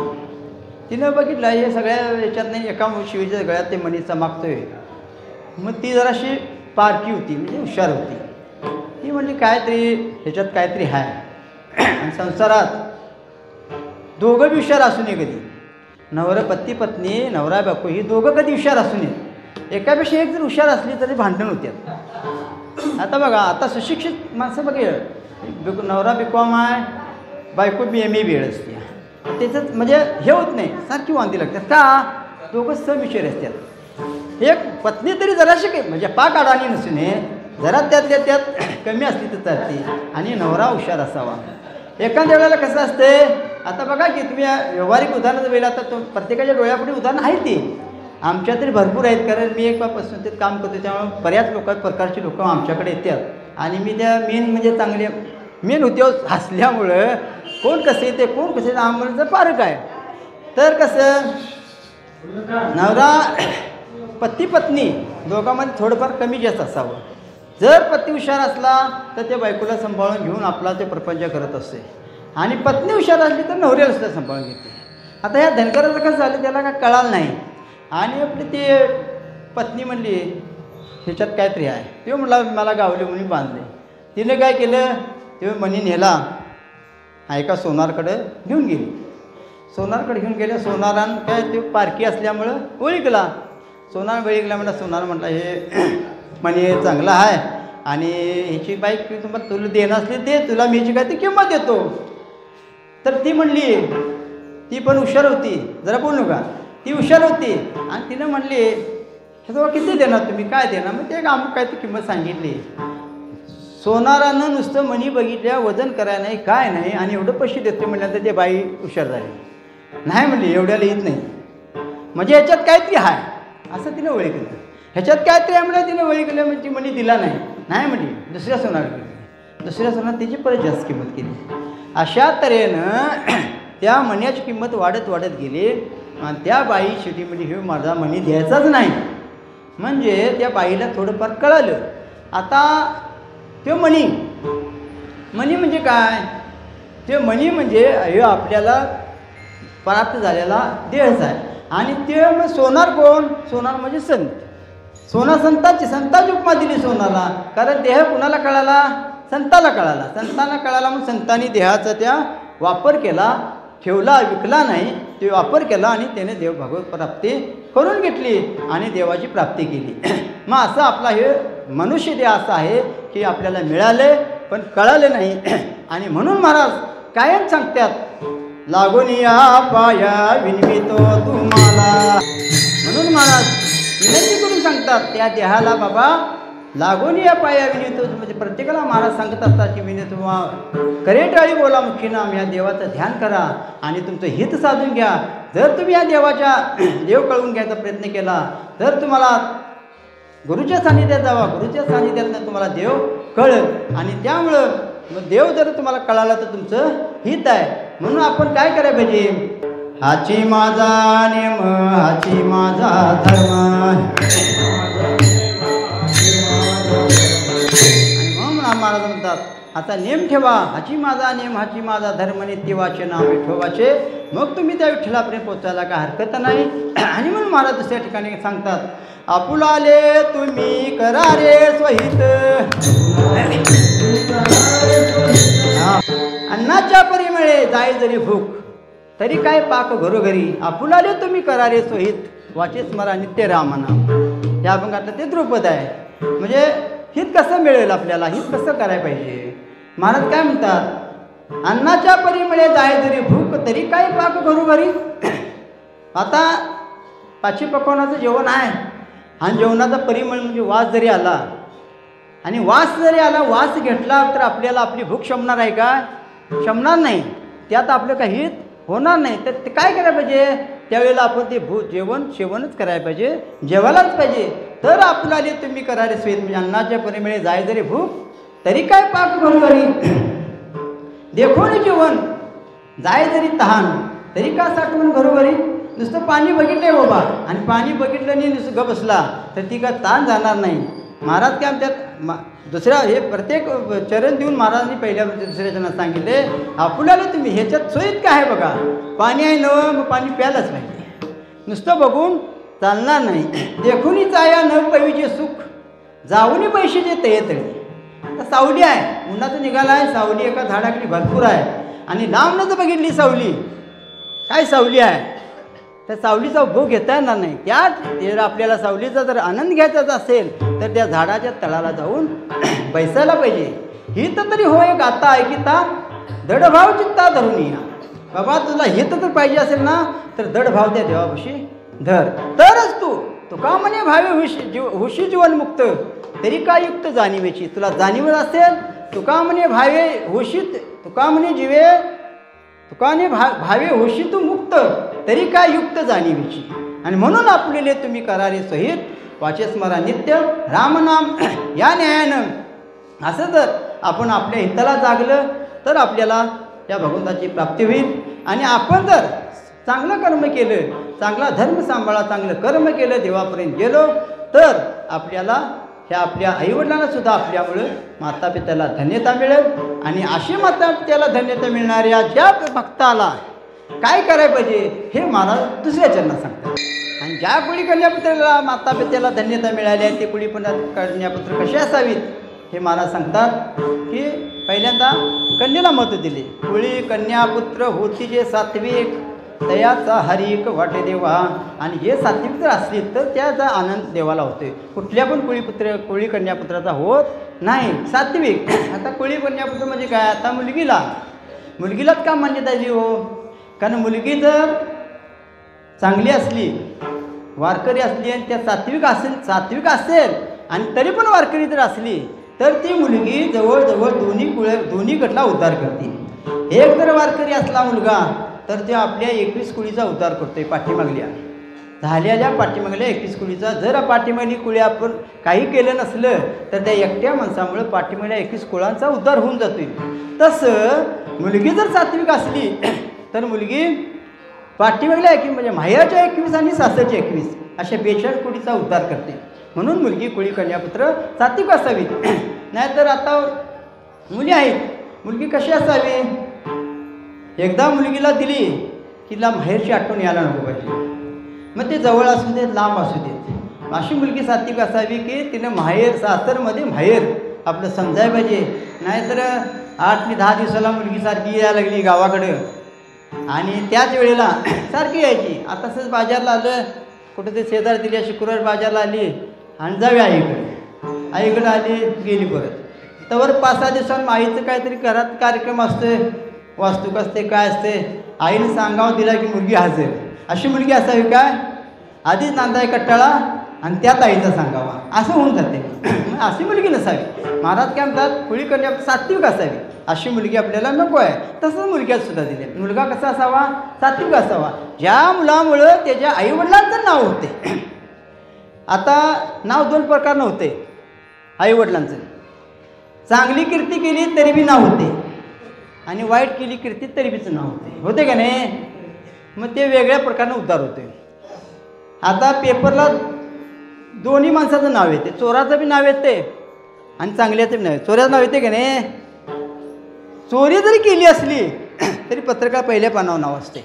Speaker 1: तिनं बघितलं हे सगळ्या याच्यात नाही एका शिवीच्या गळ्यात ते मनीचा मागतोय. मग ती जराशी पारखी होती म्हणजे हुशार होती. ती म्हणली काहीतरी ह्याच्यात काहीतरी आहे. आणि संसारात दोघं बी हुशार असू नये कधी. पत्नी नवरा बायको ही दोघं कधी हुशार असू नये. एकापेक्षा एक जर हुशार असली तरी भांडण होत्यात. आता बघा आता सुशिक्षित माणसं बघेल नवरा BCom आहे बायको BMA BEd असते. त्याच्यात म्हणजे हे होत नाही सारखी वांदी लागतात का? दोघं समविचारी असतात. एक पत्नी तरी जराशी काही म्हणजे पाक अडाणी नसू नये जरा त्यातल्या त्यात कमी असली तर चालते आणि नवरा हुशार असावा. एखाद्या वेळेला कसं असते आता बघा की तुम्ही व्यावहारिक उदाहरणं वेळेला आता तो प्रत्येकाच्या डोळ्यापुढे उदाहरणं आहेत ती आमच्या तरी भरपूर आहेत. कारण मी एक पासून ते काम करतो त्यामुळे बऱ्याच प्रकारची लोक आमच्याकडे येतात आणि मी त्या म्हणजे चांगले मेन उद्योग असल्यामुळं कोण कसं येते कोण कसं येते आम्हाला फारक आहे. तर कसं नवरा पत्नी दोघांमध्ये थोडंफार कमी जास्त असावं. जर पती हुशार असला तर त्या बायकोला सांभाळून घेऊन आपला ते प्रपंच करत असते आणि पत्नी हुशार असली तर नवऱ्याला सुद्धा सांभाळून घेते. आता ह्या धनगराचं कसं झालं त्याला काय कळालं नाही आणि आपली ते पत्नी म्हणली ह्याच्यात काहीतरी आहे. ते म्हणला मला गावले म्हणून बांधले. तिने काय केलं ते मनी नेला एका सोनारकडं घेऊन गेली. सोनारकडे घेऊन गेल्या. सोनारान काय ते पारखी असल्यामुळं ओळखला. सोनार ओळखला म्हणला सोनार म्हटला हे मनी चांगला आहे आणि ह्याची बाईक तुम्हाला तुला देणं असली ते तुला मी ह्याची काय ती किंमत देतो. तर ती म्हणली ती पण हुशार होती जरा बोलू का ती हुशार होती आणि तिनं म्हणली हे तेव्हा किती देणार तुम्ही काय देणार मग ते अमुक काय ती किंमत सांगितली. सोनारानं नुसतं मनी बघितल्या वजन करायला नाही काय नाही आणि एवढं पैसे देते म्हटल्यानंतर ते बाई हुशार झाली. नाही म्हणली एवढ्याला येत नाही म्हणजे ह्याच्यात काहीतरी आहे असं तिने ओळखलं. ह्याच्यात काहीतरी आहे म्हणजे तिने ओळखलं म्हणजे ती मनी दिला नाही म्हणली दुसऱ्या सोनार त्याची परत जास्त किंमत केली. अशा तऱ्हेनं त्या मण्याची किंमत वाढत गेली आणि त्या बाई शेवटी म्हणजे हे माझा मनी द्यायचाच नाही. म्हणजे त्या बाईला थोडंफार कळालं. आता तो मनी म्हणजे काय? ते मनी म्हणजे हे आपल्याला प्राप्त झालेला देहच आहे आणि ते मग सोनार कोण? सोनार म्हणजे संत. संताची उपमा दिली सोनाला. कारण देह कुणाला कळाला? संताला कळाला मग संतांनी देहाचा त्या वापर केला ठेवला विकला नाही ते वापर केला आणि त्याने देव भगवत प्राप्ती करून घेतली आणि देवाची प्राप्ती केली. मग असं आपला हे मनुष्य देह असं आहे की आपल्याला मिळाले पण कळाले नाही आणि म्हणून महाराज कायम सांगतात लागून या पाया विनवितो तुम्हाला. म्हणून महाराज विनंती करून सांगतात त्या देहाला बाबा लागून या पाया विनवितो. म्हणजे प्रत्येकाला महाराज सांगत असतात की विनवितो करेटाळी बोला मुख्य नाम या देवाचं ध्यान करा आणि तुमचं हित साधून घ्या. जर तुम्ही या देवाच्या देव कळवून घ्यायचा प्रयत्न केला तर तुम्हाला गुरुच्या सानिध्यात जावा. गुरुच्या सानिध्यातनं तुम्हाला देव कळेल आणि त्यामुळं मग देव जर तुम्हाला कळाला तर तुमचं हित आहे. म्हणून आपण काय करायला पाहिजे? हाची माझा नेम हाची माझा धर्म आणि म्हणून महाराज म्हणतात आता नेम ठेवा. हाची माझा नेम हाची माझा धर्म नित्य वाचे नाव विठोबाचे. मग तुम्ही त्या विठ्ठलापर्यंत पोचायला काय हरकत नाही. आणि म्हणून महाराज दुसऱ्या ठिकाणी सांगतात आपुलाले तुम्ही करा रे स्वहित. अन्नाच्या परिमळे जाय जरी भूक तरी काय पाक घरोघरी. आपुलाले तुम्ही करा रे स्वहित वाचे स्मरा नित्य रामनाम. या अभंगातलं ते द्रुपद आहे. म्हणजे हित कसं मिळेल आपल्याला हित कसं करायला पाहिजे? महाराज काय म्हणतात अन्नाच्या परिमळे जाय जरी भूक तरी काय पाक घरोघरी. आता पाची पकवानाचं जेवण आहे आणि जेवणाचा परिमळ म्हणजे वास जरी आला आणि वास घेतला तर आपल्याला आपली भूक शमणार आहे का? शमणार नाही. त्यात आपलं काही हित होणार नाही. तर ते काय करायला पाहिजे, त्यावेळेला आपण ते जेवणच करायला पाहिजे, जेवायलाच पाहिजे. तर आपल्याला तुम्ही करारे स्वेत म्हणजे अन्नाच्या परिमेळे जाय जरी भूक तरी काय पाक घरोघरी, देखोन जेवण जाय जरी तहान तरी का साठवण घरोघरी. नुसतं पाणी बघितलंय बाबा आणि पाणी बघितलं नाही नुसतं ग बसला तर ती का ताण जाणार नाही. महाराज काय म्हणतात, दुसऱ्या हे प्रत्येक चरण देऊन महाराजांनी पहिल्या दुसऱ्या चरणात सांगितले आपल्याला तुम्ही ह्याच्यात सोयीत काय आहे बघा, पाणी आहे न मग पाणी प्यायलाच पाहिजे, नुसतं बघून चालणार नाही. देखूनही जाया न पवीचे सुख जाऊनही पैशाचे तये तळी. तर सावली आहे, उन्हाचं निघाला आहे, सावली एका झाडाखाली भरपूर आहे आणि लांबनंच बघितली सावली, काय सावली आहे, त्या सावलीचा उपभोग घेता येणार नाही. जर आपल्याला सावलीचा जर आनंद घ्यायचा असेल तर त्या झाडाच्या तळाला जाऊन बैसायला पाहिजे. हित तरी होय गाता ऐकिता दडभाव चित्ता धरून या. बाबा तुला हित तर पाहिजे असेल ना तर दडभाव त्या देवापाशी धर, तरच तुका म्हणे भावे हुशी जीवनमुक्त तरी का युक्त जाणीवेची. तुला जाणीवत असेल तुका म्हणे भावे हुशीत, तुका म्हणे जीवे तुकाने भावे होशी तू मुक्त तरी काय युक्त जाणीवीची. आणि म्हणून आपलेले तुम्ही करारे सहित वाचे स्मरा नित्य रामनाम या न्यायानं. असं जर आपण आपल्या हिताला जागलं तर आपल्याला त्या भगवंताची प्राप्ती होईल. आणि आपण जर चांगलं कर्म केलं, चांगला धर्म सांभाळा, चांगलं कर्म केलं, देवापर्यंत गेलो तर आपल्याला ह्या आपल्या आईवडिलांनासुद्धा आपल्यामुळं मातापित्याला धन्यता मिळेल. आणि अशी मातापित्याला धन्यता मिळणाऱ्या ज्या भक्ताला काय करायला पाहिजे हे महाराज दुसऱ्या चरणात सांगतात. आणि ज्या कुळी कन्यापुत्राला मातापित्याला धन्यता मिळाली आहे ते कुळी कन्यापुत्र कसे असावीत हे महाराज सांगतात की पहिल्यांदा कन्येला महत्त्व दिले. कुळी कन्यापुत्र होती जे सात्विक तयाचा हरिक वाटे देवा. आणि जे सात्विक जर असली तर त्याचा आनंद देवाला होतोय. कुठल्या पण कुळी कन्यापुत्राचा होत नाही. सात्विक. आता कुळी कन्यापुत्र म्हणजे काय, आता मुलगीलाच का मान्यता दिली हो, कारण मुलगी जर चांगली असली, वारकरी असली आणि त्या सात्विक असेल आणि तरी पण वारकरी जर असली तर ती मुलगी जवळजवळ दोन्ही गटला उद्धार करते. एक जर वारकरी असला मुलगा तर ते आपल्या 21 कुळीचा उद्धार करतोय. झालेल्या पाठीमागल्या 21 कुळीचा. जर पाठीमागली कुळी आपण काही केलं नसलं तर त्या एकट्या माणसामुळे पाठीमागल्या 21 कुळांचा उद्धार होऊन जातोय. तसं मुलगी जर सात्विक असली तर मुलगी पाठीमागल्या 21 म्हणजे माहेरच्या 21 आणि सासरच्या 21 अशा 42 कुळीचा उद्धार करते. म्हणून मुलगी कुळी कन्यापुत्र सात्विक असावी. नाहीतर आता मुली आहेत, मुलगी कशी असावी, एकदा मुलगीला दिली की तिला माहेरची आठवण यायला नको पाहिजे. मग ते जवळ असू देत, लांब असू देत, अशी मुलगी सात्विक असावी की तिनं माहेर सासरमध्ये माहेर आपलं समजायला पाहिजे. नाहीतर 8 ते 10 दिवसाला मुलगी सारखी यायला लागली गावाकडं आणि त्याच वेळेला सारखी यायची. आता तसंच बाजारला आलं, कुठं ते शेजार दिली, शुक्रवार बाजारला आली आणि जाऊया आईकडे आली, गेली परत. तर 5-6 दिवसांनी आईचं काहीतरी घरात कार्यक्रम असते, वास्तूक असते, काय असते, आईने सांगावं दिला की मुलगी हजर. अशी मुलगी असावी काय, आधीच नांदाय कट्टाळा आणि त्यात आईचा सांगावा, असं होऊन जाते. अशी मुलगी नसावी. महाराज काय म्हणतात, कुळी कन्या सात्विक असावी. अशी मुलगी आपल्याला नको आहे. तसंच मुलग्यात सुद्धा दिले. मुलगा कसा असावा, सात्विक असावा. ज्या मुलामुळं त्याच्या आईवडिलांचं नाव होते. आता नाव 2 प्रकार नव्हते आईवडिलांचं. चांगली कीर्ती केली तरी बी नाव होते आणि वाईट केली कीर्ती तरी बीचं नाव होते का नाही. मग ते वेगळ्या प्रकारनं उद्धार होते. आता पेपरला दोन्ही माणसाचं नाव येते, चोराचं बी नाव येते आणि चांगल्याचं बी नाव येते. चोऱ्याचं नाव येते का नाही. चोरी जरी केली असली तरी पत्रकार पहिल्या पानावर नाव असते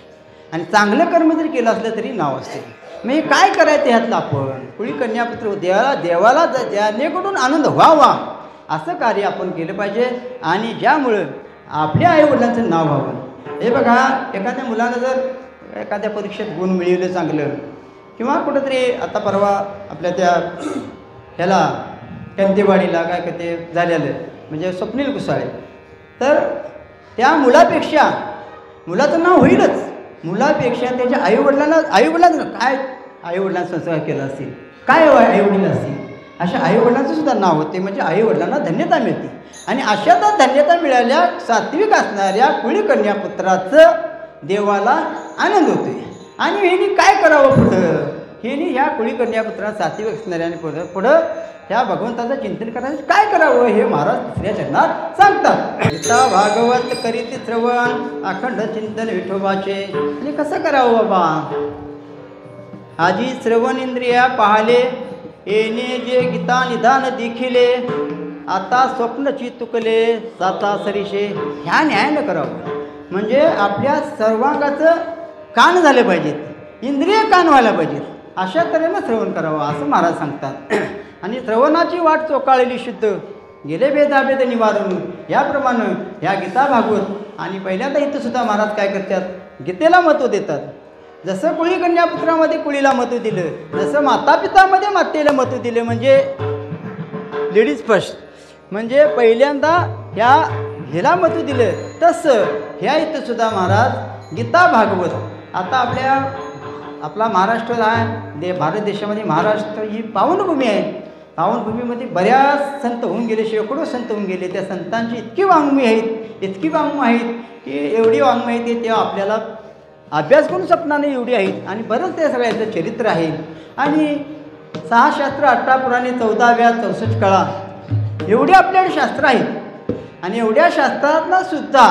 Speaker 1: आणि चांगलं कर्म जरी केलं असलं तरी नाव असते. मग काय करायचं ह्यातलं आपण, कुळी कन्यापुत्र देवाला ज्यानेकडून आनंद व्हावा असं कार्य आपण केलं पाहिजे. आणि ज्यामुळं आपल्या आईवडिलांचं नाव व्हावं. हे बघा, एखाद्या मुलानं जर एखाद्या परीक्षेत गुण मिळवलं चांगलं किंवा कुठंतरी आता परवा आपल्या त्या ह्याला कंतेवाडीला काय का ते झालेलं म्हणजे स्वप्नील कुसाळे, तर त्या मुलापेक्षा मुलाचं नाव होईलच, मुलापेक्षा त्याच्या आईवडिलांचं काय आईवडिलांना संस्कार केला असेल, काय आईवडील असतील अशा आईवडिलांचं सुद्धा नाव होते. म्हणजे आईवडिलांना धन्यता मिळते. आणि अशातच धन्यता मिळाल्या सात्विक असणाऱ्या कुळी कन्यापुत्राचं देवाला आनंद होतोय. आणि ह्यांनी काय करावं पुढं, ह्यांनी ह्या कुळी कन्यापुत्रा सात्विक असणाऱ्याने पुढं ह्या भगवंताचं चिंतन करायचं काय करावं हे महाराज दुसऱ्या चरणात सांगतात. गीता भागवत करीत श्रवण अखंड चिंतन विठोबाचे. आणि कसं करावं बाबा, आजी श्रवण इंद्रिया पाहले येणे जे गीता निदान देखिले, आता स्वप्नची तुकले साता सरीशे. ह्या न्यायानं करावं. म्हणजे आपल्या सर्वांगाचं कान झाले पाहिजेत, इंद्रिय कान व्हायला पाहिजेत, अशा तऱ्हेनं श्रवण करावं असं महाराज सांगतात. आणि श्रवणाची वाट चोकाळलेली शुद्ध गेले भेदाभेद निवारून. याप्रमाणे ह्या गीता भागवत आणि पहिल्यांदा इथं सुद्धा महाराज काय करतात, गीतेला महत्त्व देतात. जसं कुळी कन्यापुत्रामध्ये कुळीला महत्त्व दिलं, जसं मातापितामध्ये मातेला महत्त्व दिलं, म्हणजे लेडीज फर्स्ट, म्हणजे पहिल्यांदा ह्या हिला महत्त्व दिलं, तसं ह्या इथं सुद्धा महाराज गीता भागवत. आता आपला महाराष्ट्र आहे, भारत देशामध्ये महाराष्ट्र ही पावनभूमी आहे. पावनभूमीमध्ये बऱ्याच संत होऊन गेले, शेकडो संत होऊन गेले. त्या संतांची इतकी वाङ्मय आहेत की एवढी वाङ्मय आहेत की तेव्हा आपल्याला अभ्यास करून सपना नाही एवढी आहेत. आणि बरंच त्या सगळ्याचं चरित्र आहे. आणि 6 शास्त्र 18 पुराणे 14 व्यास 64 कळा एवढी आपल्याकडे शास्त्र आहेत. आणि एवढ्या शास्त्रातनं सुद्धा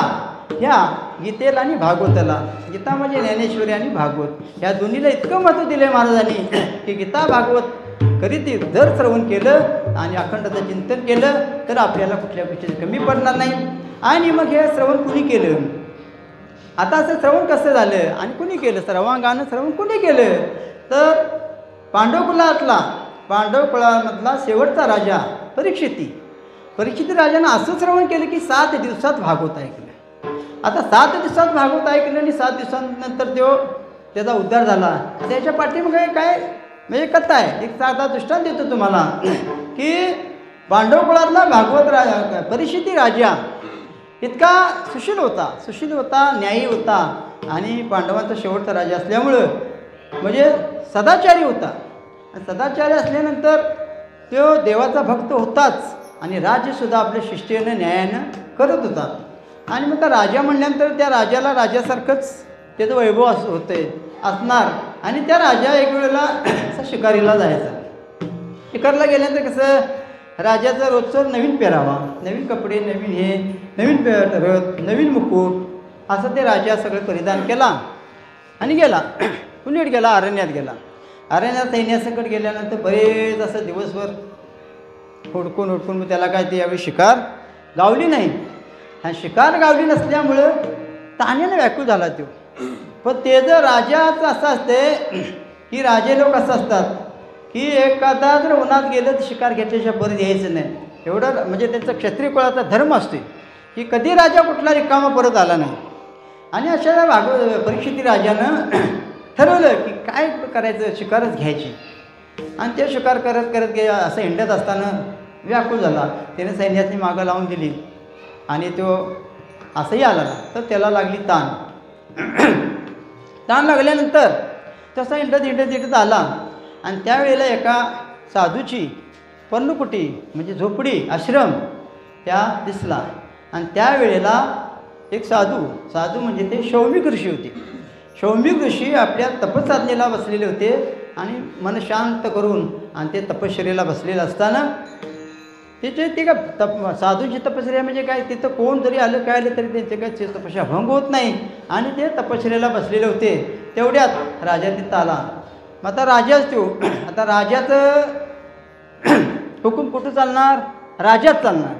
Speaker 1: ह्या गीतेला आणि भागवताला, गीता म्हणजे ज्ञानेश्वरी आणि भागवत ह्या दोन्हीला इतकं महत्त्व दिलं आहे महाराजांनी की गीता भागवत करीत जर श्रवण केलं आणि अखंडचं चिंतन केलं तर आपल्याला कुठल्या गोष्टीचं कमी पडणार नाही. आणि मग हे श्रवण कुणी केलं, आता असं श्रवण कसं झालं आणि कुणी केलं, सर्वांगानं श्रवण कुणी केलं, तर पांडव कुळामधला शेवटचा राजा परीक्षित राजानं असं श्रवण केलं की 7 दिवसात भागवत ऐकलं. आता 7 दिवसात भागवत ऐकलं आणि 7 दिवसांनंतर त्याचा उद्धार झाला. त्याच्या पाठीमागे काय म्हणजे कथा आहे, एक साधा दृष्टांत देतो तुम्हाला की पांडव कुळातला भागवत राजा परीक्षित राजा इतका सुशील होता, न्यायी होता आणि पांडवांचा शेवटचा राजा असल्यामुळं म्हणजे सदाचारी होता. आणि सदाचारी असल्यानंतर तो देवाचा भक्त होताच आणि राज्यसुद्धा आपल्या शिस्तीनं न्यायानं करत होता. आणि मग त्या राजा म्हणल्यानंतर त्या राजाला राजासारखंच त्याचं वैभव असणार. आणि त्या राजा एक वेळेला असं शिकारीला जायचा. शिकारला गेल्यानंतर कसं राजाचं रोजचं नवीन पेरावा, नवीन कपडे, नवीन रथ, नवीन मुकुट असं ते राजा सगळं परिधान केला आणि गेला. कुणीकडे गेला, अरण्यात गेला. अरण्यात सैन्यासकट गेल्यानंतर बरेच असं दिवसभर हुडकून मग त्याला काय ते यावेळी शिकार गावली नाही. आणि शिकार गावली नसल्यामुळं ताण्यानं व्याकुळ झाला तो. पण ते जर राजाचं असं असते की राजे लोक असं असतात की एखादा जर उन्हात गेलं तर शिकार घेतल्याशिवाय परत यायचं नाही. एवढं म्हणजे त्यांचा क्षत्रिय कुळाचा धर्म असतो की कधी राजा कुठला रिकामा परत आला नाही. आणि अशा परीक्षित राजानं ठरवलं की काय करायचं, शिकारच घ्यायची. आणि ते शिकार करत असं हिंडत असताना व्याकुळ झाला. त्याने सैन्यातनी मागं लावून दिली आणि तो असंही आला तर त्याला लागली ताण लागल्यानंतर तसा हिंडत आला. आणि त्यावेळेला एका साधूची पर्णकुटी म्हणजे झोपडी आश्रम त्या दिसला. आणि त्यावेळेला एक साधू म्हणजे ते शौमिक ऋषी होते. शौमिक ऋषी आपल्या तपसाधनेला बसलेले होते आणि मन शांत करून आणि ते तपश्चर्येला बसलेलं असताना ते का साधूची तपश्चर्या म्हणजे काय, तिथं कोण जरी आलं काय आलं तरी त्यांचे काय ते तपश्चर्या भंग होत नाही. आणि ते तपश्चर्येला बसलेले होते. तेवढ्यात राजा तिथं आला. मग आता राजाच आता राजाचं हुकूम कुठं चालणार, राजाच चालणार.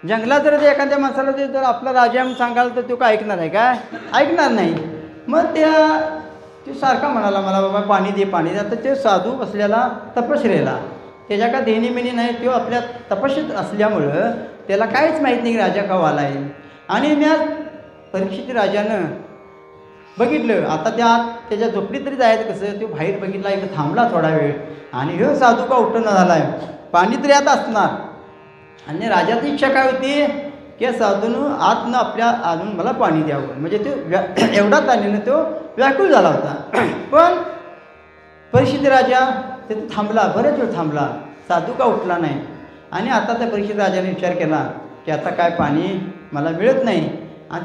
Speaker 1: जंगलात जर एखाद्या माणसाला ते जर आपला राजा म्हणून सांगाल तर तो काय ऐकणार आहे, काय ऐकणार नाही. मग तो सारखा म्हणाला मला बाबा पाणी दे. आता ते साधू बसलेला तपश्चर्येला, त्याच्या का देणीमेनी नाही, तो आपल्या तपस्येत असल्यामुळं त्याला काहीच माहीत नाही की राजा का आला आहे. आणि मी परीक्षित राजानं बघितलं. आता त्याच्या झोपडीत तरी जायचं कसं, तो बाहेर बघितला, इथं थांबला थोडा वेळ. आणि ह्यो साधू का उठणं झाला आहे, पाणी तरी आत असणार. आणि राजाची इच्छा काय होती की साधूनं आतनं आपल्या आणून मला पाणी द्यावं. म्हणजे तो एवढा ताणीनं तो व्याकुळ झाला होता. पण परीक्षित राजा तिथं थांबला, बरेच वेळ थांबला. साधू का उठला नाही. आणि आता त्या परीक्षित राजाने विचार केला की आता काय पाणी मला मिळत नाही. आणि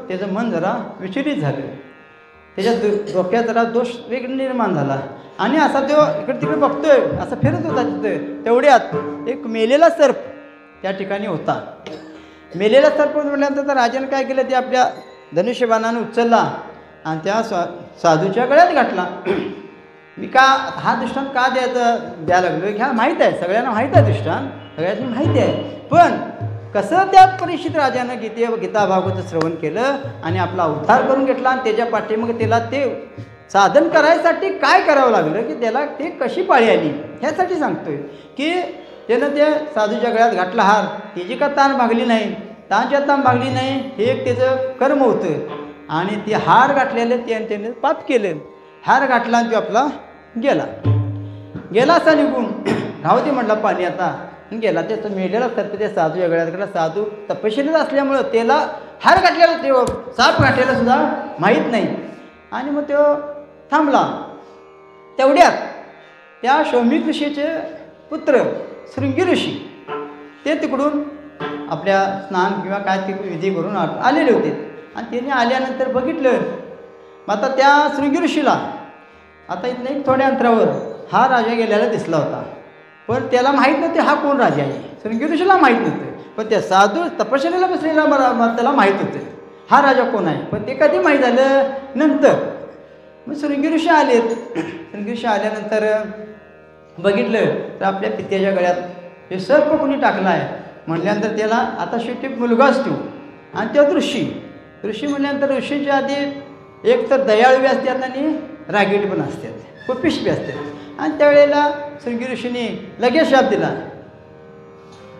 Speaker 1: त्याचं मन जरा विचलित झालं. त्याच्या डोक्यात जरा दोष वेगळा निर्माण झाला आणि असा तो इकडे तिकडे बघतोय, असं फिरत होता तिथं. तेवढ्यात एक मेलेला सर्प त्या ठिकाणी होता. मेलेला सर्प म्हटल्यानंतर तर राजाने काय केलं, ते आपल्या धनुष्यबाणानं उचलला आणि त्या साधूच्या गळ्यात घातला. मी का हा दृष्टांत का द्यायला लागलो, ह्या माहीत आहे, सगळ्यांना माहीत आहे दृष्टांत, सगळ्यांनी माहिती आहे. पण कसं त्या परीक्षित राजानं गीता भागवत श्रवण केलं आणि आपला उद्धार करून घेतला आणि त्याच्या पाठीमागे त्याला ते साधन करायसाठी काय करावं लागलं की त्याला ते कशी पाळी आली ह्यासाठी सांगतोय की त्यानं त्या साधूच्या गळ्यात घातला हार. त्याची का ताण भागली नाही, ताणच्या ताण भागली नाही, हे एक त्याचं कर्म होतं. आणि ते हार घातलेले त्याने पाप केलं. हार घातला आणि तो आपला गेला असा निघून, राहू दे म्हटला पाणी आता, गेला. त्याचं मेलेला सर्प त्या साधूच्या गळ्यात घातला. साधू तपश्चर्येत असल्यामुळं त्याला हार घातलेला, ते साप घातलेला सुद्धा माहीत नाही. आणि मग तो थांबला. तेवढ्यात त्या शौमिक ऋषीचे पुत्र शृंगी ऋषी ते तिकडून आपल्या स्नान किंवा काय ते विधी करून आलेले होते. आणि त्याने आल्यानंतर बघितलं, आता त्या शृंगी ऋषीला आता इथनं एक थोड्या अंतरावर हा राजा गेलेला दिसला होता. पण त्याला माहीत नव्हते हा कोण राजा आहे. शृंगी ऋषीला माहीत नव्हतं, पण त्या साधू तपश्चर्येला बसलेला त्याला माहीत होतं हा राजा कोण आहे. पण ते कधी माहीत झालं, नंतर. मग शृंगी ऋषी आलेत. शृंगी ऋषी आल्यानंतर बघितलं तर आपल्या पित्याच्या गळ्यात हे सर्प कोणी टाकला आहे म्हटल्यानंतर त्याला आता शेवटी मुलगा असतो. आणि तो ऋषी म्हटल्यानंतर ऋषीच्या आधी एक तर दयाळू बी असतात आणि रागीट पण असतात, कुपिश बी असतात. आणि त्यावेळेला शृंगी ऋषीने लगेच शाप दिला,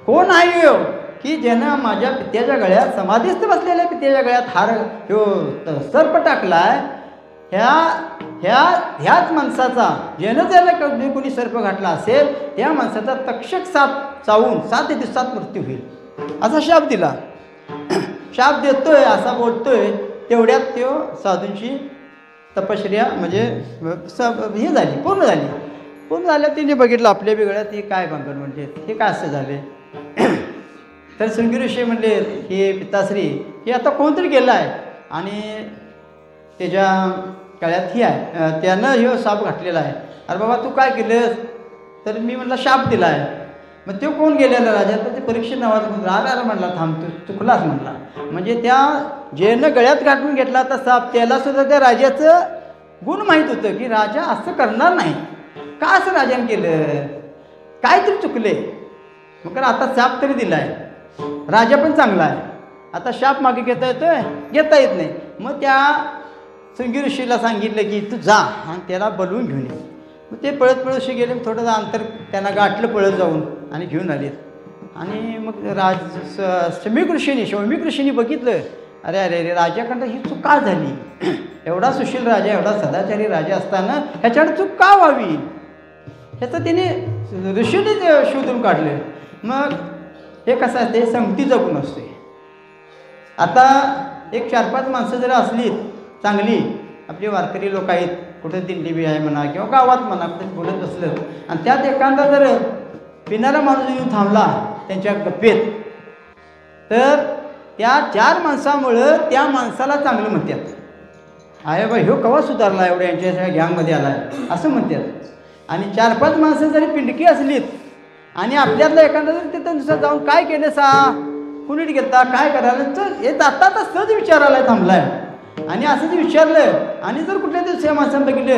Speaker 1: कोण आहे हो की ज्यानं माझ्या पित्याच्या गळ्यात समाधीस्थ बसलेल्या पित्याच्या गळ्यात हार ह्यो सर्प टाकलाय, ह्याच माणसाचा ज्यानं त्याला कोणी सर्प घातला असेल त्या माणसाचा तक्षक साप चावून 7 दिवसात मृत्यू होईल असा शाप दिला. शाप देतोय असा बोलतोय, तेवढ्यात तो साधूंची तपश्चर्या म्हणजे हे झाली, पूर्ण झाल्या. तिने बघितलं आपल्या बिघड्यात हे काय भानगड, म्हणजे हे काय असं झाले. तर शृंगी ऋषी म्हणले, हे पिताश्री हे आता कोणतरी गेलं आहे आणि त्याच्या गळ्यात ही आहे, त्यानं हे साप घातलेला आहे. अरे बाबा तू काय केलंस, तर मी म्हटलं शाप दिला आहे. मग तो कोण गेलेला राजा, तर ते परीक्षित नावाचा कोण राजा म्हणला, थांब तू चुकलास म्हटला. म्हणजे त्या ज्यानं गळ्यात घालून घेतला आता साप त्यालासुद्धा त्या राजाचं गुण माहीत होतं की राजा असं करणार नाही. का असं राजाने केलं, काय तरी चुकले. मग आता शाप तरी दिला आहे, राजा पण चांगला आहे, आता शाप मागे घेता येत नाही. मग त्या शृंगी ऋषीला सांगितलं की तू जा आणि त्याला बोलवून घेऊन ये. मग ते पळत ऋषी गेले, थोडंसं अंतर त्यांना गाठलं पळत जाऊन आणि घेऊन आलेत. आणि मग शौमिक ऋषीने बघितलं, अरे राजाकडं ही चूक का झाली, एवढा सुशील राजा, एवढा सदाचारी राजा असताना ह्याच्याकडे चूक का व्हावी, ह्याचं त्याने ऋषीने शोधून काढलं. मग हे कसं असते, संगतीचा गुण असते. आता एक 4-5 माणसं जर असली चांगली, आपली वारकरी लोक आहेत, कुठं दिंडी बी आहे म्हणा किंवा गावात म्हणा, कुठे बोलत बसलं आणि त्यात एखादा जर पिणारा माणूस येऊन थांबला त्यांच्या गप्पेत, तर त्या 4 माणसामुळं त्या माणसाला चांगलं म्हणतात, आहे बा ह्यो कवा सुधारला, एवढ्या यांच्या गँगमध्ये आला आहे असं म्हणतात. आणि 4-5 माणसं जरी पिंडकी असलीत आणि आपल्यातलं एखादा जर तिथं दुसरं जाऊन काय केलं सा, कुणीत गेलता, काय करायला, तर हे जाता सहज विचारायला थांबला आहे. आणि असंच विचारलं आणि जर कुठल्या दुसऱ्या माणसानं बघितलं,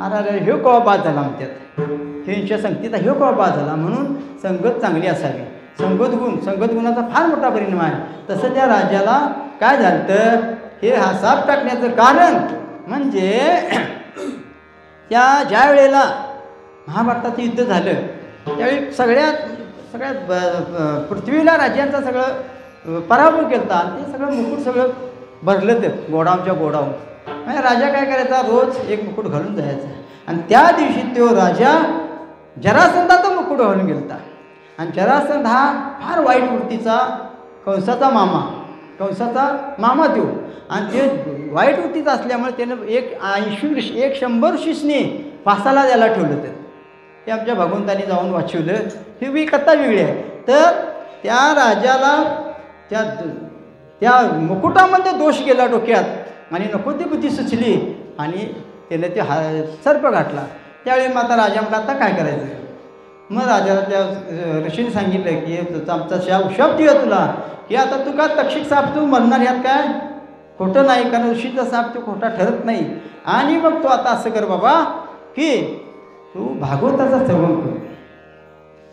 Speaker 1: अरे ह्यो कवा बाद झाला म्हणतात, ह्यांच्या संगतीचा ह्यो कवा बाद झाला. म्हणून संगत चांगली असावी, संगत गुणाचा फार मोठा परिणाम आहे. तसं त्या राजाला काय झालं तर हे हा साप टाकण्याचं कारण म्हणजे ज्या वेळेला महाभारताचं युद्ध झालं त्यावेळी सगळ्या पृथ्वीला राज्यांचा सगळं पराभव केला आणि ते सगळं मुकुट सगळं भरलं ते गोडाऊनच्या गोडाऊन. म्हणजे राजा काय करायचा, रोज एक मुकुट घालून जायचा. आणि त्या दिवशी तो राजा जरासंधाचा मुकुट घालून गेलता. आणि जरासंध हा फार वाईट वृत्तीचा कंसाचा मामा तो. आणि ते वाईट वृत्तीचा असल्यामुळे त्यानं 100 ऋषीसनी फासाला द्यायला ठेवलं. तर ते आमच्या भगवंतांनी जाऊन वाचवलं. ही बी कथा वेगळी आहे. तर त्या राजाला त्या मुकुटामध्ये दोष गेला डोक्यात आणि नको ती बुद्धी सुचली आणि त्याने ते सर्प घातला. त्यावेळी मग आता राजा म्हटला आता काय करायचं. मग राजाला त्या ऋषीने सांगितलं की आमचा शाप दिला तुला की आता तू का तक्षक साप तू मरणार ह्यात काय खोटं नाही, कारण ऋषीचा साप तो खोटा ठरत नाही. आणि मग तू आता असं कर बाबा की तू भागवताचा श्रवण कर.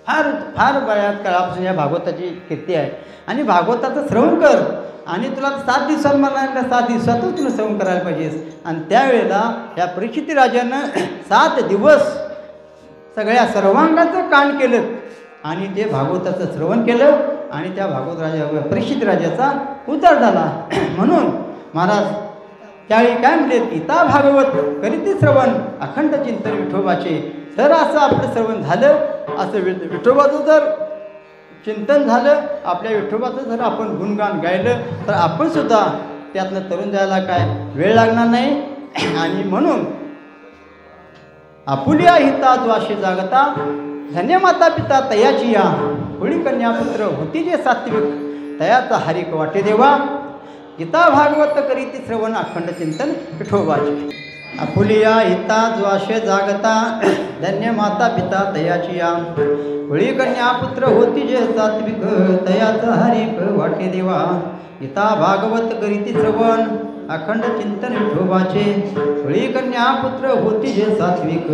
Speaker 1: फार फार बऱ्याच काळापासून या भागवताची कीर्ती आहे आणि भागवताचं श्रवण कर आणि तुला 7 दिवसात म्हणायला 7 दिवसातच तुला श्रवण करायला पाहिजेस. आणि त्यावेळेला या परीक्षिती राजानं 7 दिवस सगळ्या सर्वांगाचं कान केलं आणि ते भागवताचं श्रवण केलं आणि त्या भागवत राजा परीक्षित राजाचा उद्धार झाला. म्हणून महाराज त्यावेळी काय म्हणले, गीता भागवत करीती श्रवण अखंड चिंतन विठोबाचे. जर असं आपलं श्रवण झालं, असं विठोबाचं जर चिंतन झालं, आपल्या विठोबाचं जर आपण गुणगान गायलं तर आपण सुद्धा त्यातनं तरुण जायला काय वेळ लागणार नाही. आणि म्हणून आपुलिया हिता द्वाशी जागता धन्य माता पिता तयाची या होळी कन्या पुत्र होती जे सात्विक तयाचा हरिक वाटे देवा. गीता भागवत करीती श्रवण अखंड चिंतन विठोबाचे. आपुलिया हिता द्वाशे जागता धन्य माता पिता तयाची या होळी कन्या पुत्र होती जे सात्विक तयाचा हरिक वाटे देवा. गीता भागवत करीती श्रवण अखंड चिंतन विठोबाचे होळी कन्या पुत्र होती जे सात्विक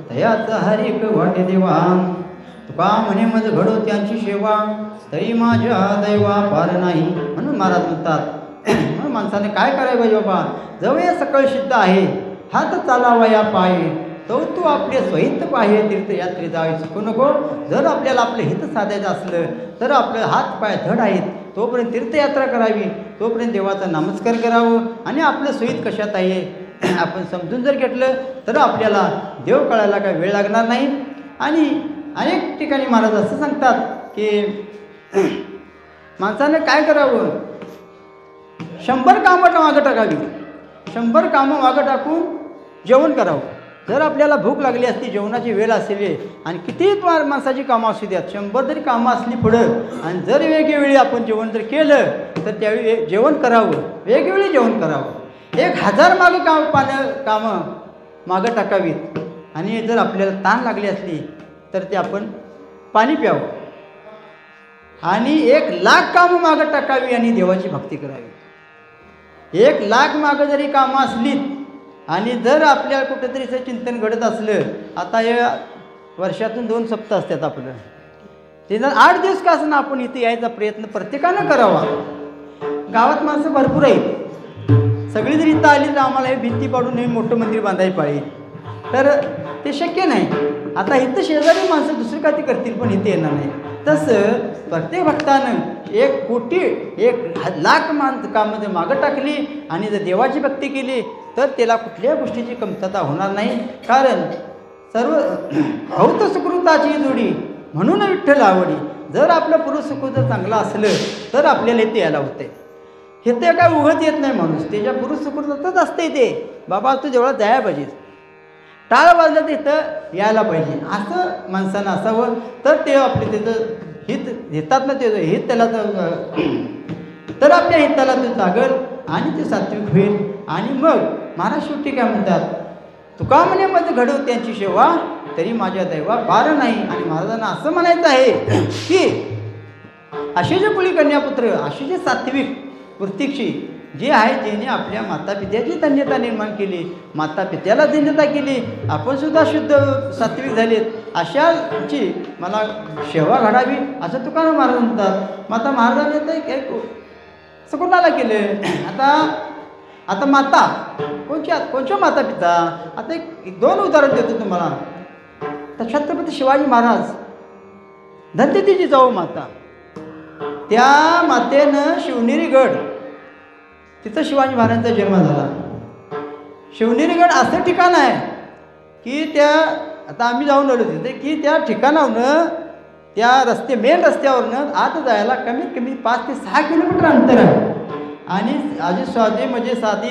Speaker 1: तयाचा हरिक वाटे देवा. तुका म्हणे मज घडो त्यांची सेवा तरी माझ्या दैवा पार नाही. म्हणून महाराज म्हणतात म्हणून माणसाने काय करायला पाहिजे बाबा, जवळ सकळ सिद्ध आहे हात चालावा या पाये तो तू आपले स्वहित पाहे तीर्थयात्रे जावे चुकू नको. जर आपल्याला आपलं हित साधायचं असलं तर आपलं हात पाय धड आहेत तोपर्यंत तीर्थयात्रा करावी, तोपर्यंत देवाचा नामस्कार करावं आणि आपलं स्वहित कशात आहे आपण समजून जर घेतलं तर आपल्याला देव कळायला काय वेळ लागणार नाही. आणि अनेक ठिकाणी महाराज असं सांगतात की माणसाने काय करावं, 100 कामं मागं टाकावी, 100 कामं मागं टाकून जेवण करावं. जर आपल्याला भूक लागली असती, जेवणाची वेळ असली आणि कितीही माणसाची कामं असू द्यात, 100 जरी कामं असली पुढं आणि जर वेगवेगळी आपण जेवण जर केलं तर त्यावेळी जेवण करावं, वेगवेगळी जेवण करावं. 1000 मागं कामं मागं टाकावीत आणि जर आपल्याला ताण लागली असली तर ते आपण पाणी प्यावं आणि 1,00,000 कामं मागं टाकावी आणि देवाची भक्ती करावी. 1,00,000 मागं जरी कामं असलीत आणि जर आपल्याला कुठंतरी असं चिंतन घडत असलं, आता या वर्षातून 2 सप्ताह असतात आपलं, ते जर 8 दिवस का असं ना आपण इथे यायचा प्रयत्न प्रत्येकानं करावा. गावात माणसं भरपूर आहेत, सगळी जर इथं आली तर आम्हाला हे भिंती पाडून हे मोठं मंदिर बांधायला पाहिजे तर ते शक्य नाही. आता इथं शेजारी माणसं दुसरी काही करतील पण इथे येणार नाही. तसं प्रत्येक भक्तानं 1 कोटी 1,00,000 कामं मागं टाकली आणि जर देवाची भक्ती केली तर त्याला कुठल्या गोष्टीची कमतरता होणार नाही. कारण सर्व हौत सुकृताची जोडी म्हणून विठ्ठल आवडी. जर आपलं पुरुषसुकृत जर चांगलं असलं तर आपल्याला इथे यायला होते. हे ते काय उघड येत नाही माणूस, त्याच्या पुरुषसुकृतच असते ते बाबा तू जेवढा जायला पाहिजे, टाळ वाजलं तर इथं यायला पाहिजे असं माणसानं असावं. तर ते आपले त्याचं हित घेतात ना, त्याचं हित त्याला तर आपल्या हिताला ते जागल आणि ते सात्विक होईल. आणि मग महाराज शेवटी काय म्हणतात, तुका म्हणे मज घडव त्यांची सेवा तरी माझ्या दैवा पार नाही. आणि महाराजांना असं म्हणायचं आहे की असे जे पुळी कन्यापुत्र, असे जे सात्विक वृत्तीक्षी जे आहे, ज्याने आपल्या मातापित्याची धन्यता निर्माण केली, मातापित्याला धन्यता केली, आपण सुद्धा शुद्ध सात्विक झालेत, अशाची मला सेवा घडावी असं तुकाराम महाराज म्हणतात. माता महाराजांनी तर एक असं कोणाला केलं. आता माता कोणच्या माता पिता, आता एक 2 उदाहरण देतो तुम्हाला. तर छत्रपती शिवाजी महाराज धन्यतेची जाऊ माता, त्या मातेनं शिवनेरी गड, तिथं शिवाजी महाराजांचा जन्म झाला. शिवनेरी गड असं ठिकाण आहे की त्या आता आम्ही जाऊन आलो तिथे की त्या ठिकाणावरनं त्या मेन रस्त्यावरनं आत जायला कमीत कमी 5 ते 6 किलोमीटर अंतर आहे. आणि आधी साधी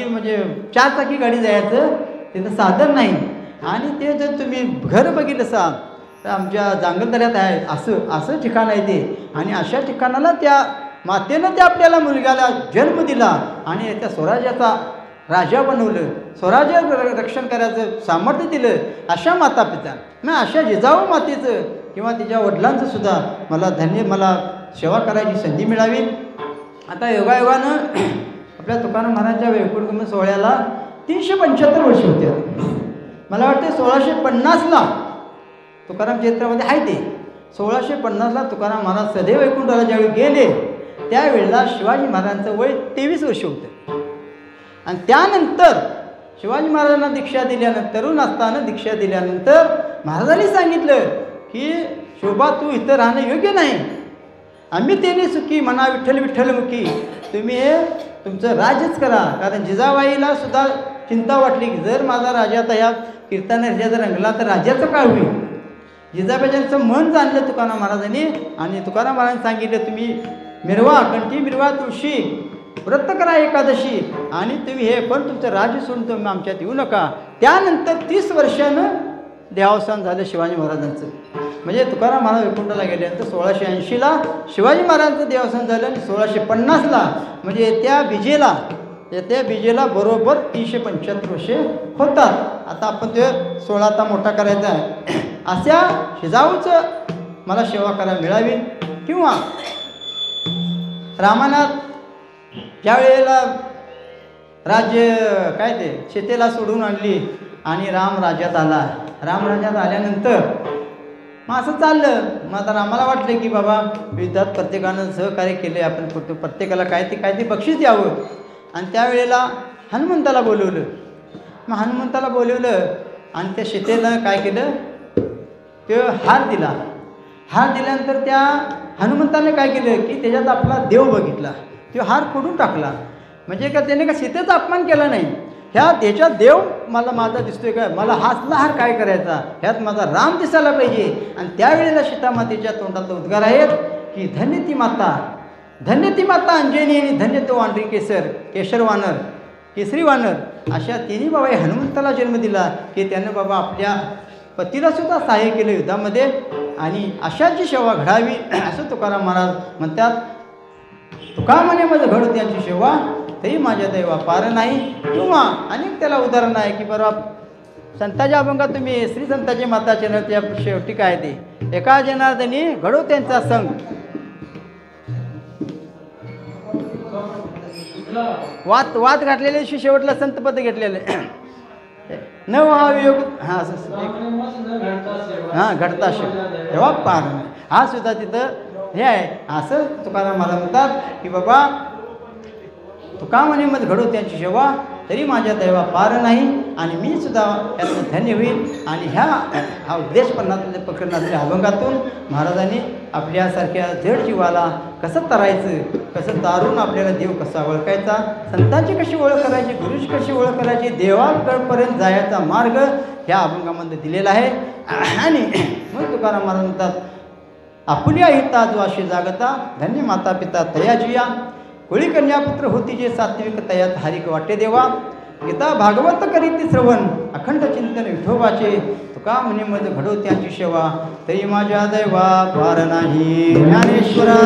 Speaker 1: म्हणजे 4 चाकी गाडी जायचं तिथं साधन नाही. आणि ते जर तुम्ही घर बघितलं असाल तर आमच्या जांगलदऱ्यात आहे असं ठिकाण आहे ते. आणि अशा ठिकाणाला त्या मातेनं त्या आपल्याला मुलग्याला जन्म दिला आणि त्या स्वराज्याचा राजा बनवलं, स्वराज्य रक्षण करायचं सामर्थ्य दिलं, अशा माता पिता मग अशा जिजाऊ मातेचं किंवा तिच्या वडिलांचं सुद्धा मला सेवा करायची संधी मिळावी. आता योगायोगानं आपल्या तुकाराम महाराजांच्या वैकुंठ सोहळ्याला 375 वर्ष होते. मला वाटते 1650ला तुकाराम चरित्रामध्ये आहे ते 1650ला तुकाराम महाराज सदैव वैकुंठाला ज्यावेळी गेले त्यावेळेला शिवाजी महाराजांचं वय 23 वर्ष होतं. आणि त्यानंतर शिवाजी महाराजांना दीक्षा दिल्यानंतर तरुण असताना दीक्षा दिल्यानंतर महाराजांनी सांगितलं की शोभा तू इथं राहणं योग्य नाही, आम्ही तेने सुखी म्हणा विठ्ठल विठ्ठलमुखी, तुम्ही हे तुमचं राज्यच करा. कारण जिजाबाईला सुद्धा चिंता वाटली की जर माझा राजा तया कीर्तन जर रंगला तर राज्याचं काय होईल. जिजाबाईचं मन जाणलं तुकाराम महाराजांनी आणि तुकाराम महाराजांनी सांगितलं तुम्ही मिरवा कंठी मिरवा तुळशी व्रत करा एकादशी आणि तुम्ही हे पण तुमचं राज्य सोडून तुम्ही आमच्यात येऊ नका. त्यानंतर 30 वर्षानं देहावसान झालं शिवाजी महाराजांचं. म्हणजे तुकाराम महाराज वैकुंठाला गेल्यानंतर 1680ला शिवाजी महाराजांचं देहावसान झालं आणि 1650ला म्हणजे येत्या बीजेला बरोबर 375 वर्षे होतात. आता आपण ते 16 आता मोठा करायचा आहे. अशा जिजाऊचं मला सेवा करायला मिळावी. किंवा रामानाथ ज्या वेळेला राज्य काय ते सीतेला सोडून आणली आणि राम राज्यात आला. राम राज्यात आल्यानंतर मग असं चाललं. मग आता रामाला वाटलं की बाबा युद्धात प्रत्येकानं सहकार्य केले, आपण प्रत्येकाला काय ते बक्षीस द्यावं. आणि त्यावेळेला हनुमंताला बोलवलं. मग हनुमंताला बोलवलं आणि त्या सीतेनं काय केलं ते हार दिला. हार दिल्यानंतर त्या हनुमंताने काय केलं की त्याच्यात आपला देव बघितला, तो हार फोडून टाकला. म्हणजे का त्याने का सीतेचा अपमान केला नाही, त्याच्यात देव माझा दिसतोय काय, मला हातला हार काय करायचा, ह्यात माझा राम दिसायला पाहिजे. आणि त्यावेळेला सीतामातेच्या तोंडात उद्गार आहेत की धन्य ती माता अंजनी आणि धन्य तो वानरी केसरी वानर अशा तिन्ही बाबा हनुमंताला जन्म दिला की त्यानं बाबा आपल्या पतीला सुद्धा सहाय्य केलं युद्धामध्ये आणि अशाची सेवा घडावी असं तुकाराम महाराज म्हणतात. तुका म्हणे माझं घडू त्यांची सेवा तरी माझ्या दैवा पार नाही. किंवा अनेक त्याला उदाहरण आहे की बरोबर संतांच्या अभंगात तुम्ही श्री संताची माता चॅनलच्या शेवटी काय ते एका जनार्दनी घडो त्यांचा संग वाद घातलेले शेवटला संतपद घेतलेले न महावियोग घडता तेव्हा पार नाही. हा सुद्धा तिथं हे आहे. असं तुकाराम महाराज म्हणतात की बाबा तुका म्हणे मग घडो त्यांची सेवा तरी माझ्या दैवा पार नाही आणि मी सुद्धा यातून धन्य होईल. आणि हा उद्देश प्रकरणातल्या अभंगातून महाराजांनी आपल्यासारख्या जड जीवाला कसं तरायचं, कसं तारून आपल्याला देव कसा ओळखायचा, संतांची कशी ओळख करायची, गुरुची कशी ओळख करायची, देवाकडपर्यंत जायचा मार्ग ह्या अभंगामध्ये दिलेला आहे. आणि मग तुकाराम महाराज म्हणतात आपुल्या हिता जो अशी जागता धन्य माता पिता तयाजिया कुळी कन्यापुत्र होती जे सात्विक तयात हरिक वाटे देवा गीता भागवत करीती श्रवण अखंड चिंतन विठोबाचे तुका म्हणे मज घडो त्यांची सेवा तरी माझ्या दैवा पार नाही. ज्ञानेश्वरा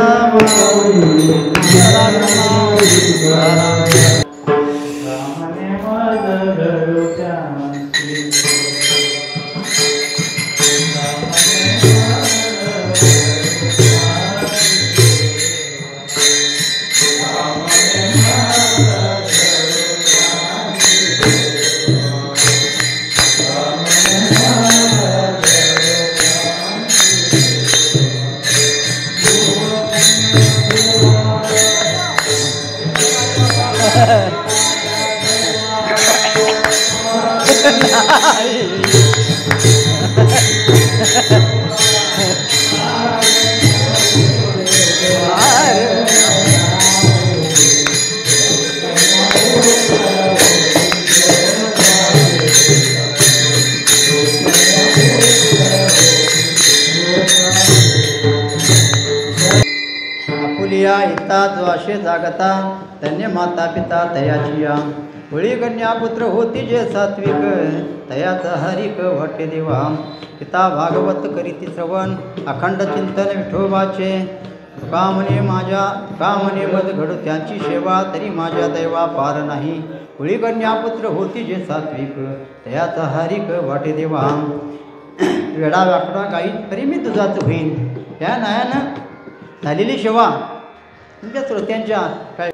Speaker 1: जो असे जागता धन्य माता पिता तयाचिया होळी कन्या पुत्र होती जे सात्विक तयाचा हरिक वाटे देवा पिता भागवत करीती श्रवण अखंड चिंतन विठोबाचे का म्हणे मज घडू त्यांची सेवा तरी माझ्या दैवा पार नाही. कुळी कन्यापुत्र होती जे सात्विक तयाचा हरिक वाटे देवा वेडा वाकडा गाई तरी मी तुझाच होईन. या नायानं झालेली सेवा तुमच्या श्रोत्यांच्या काय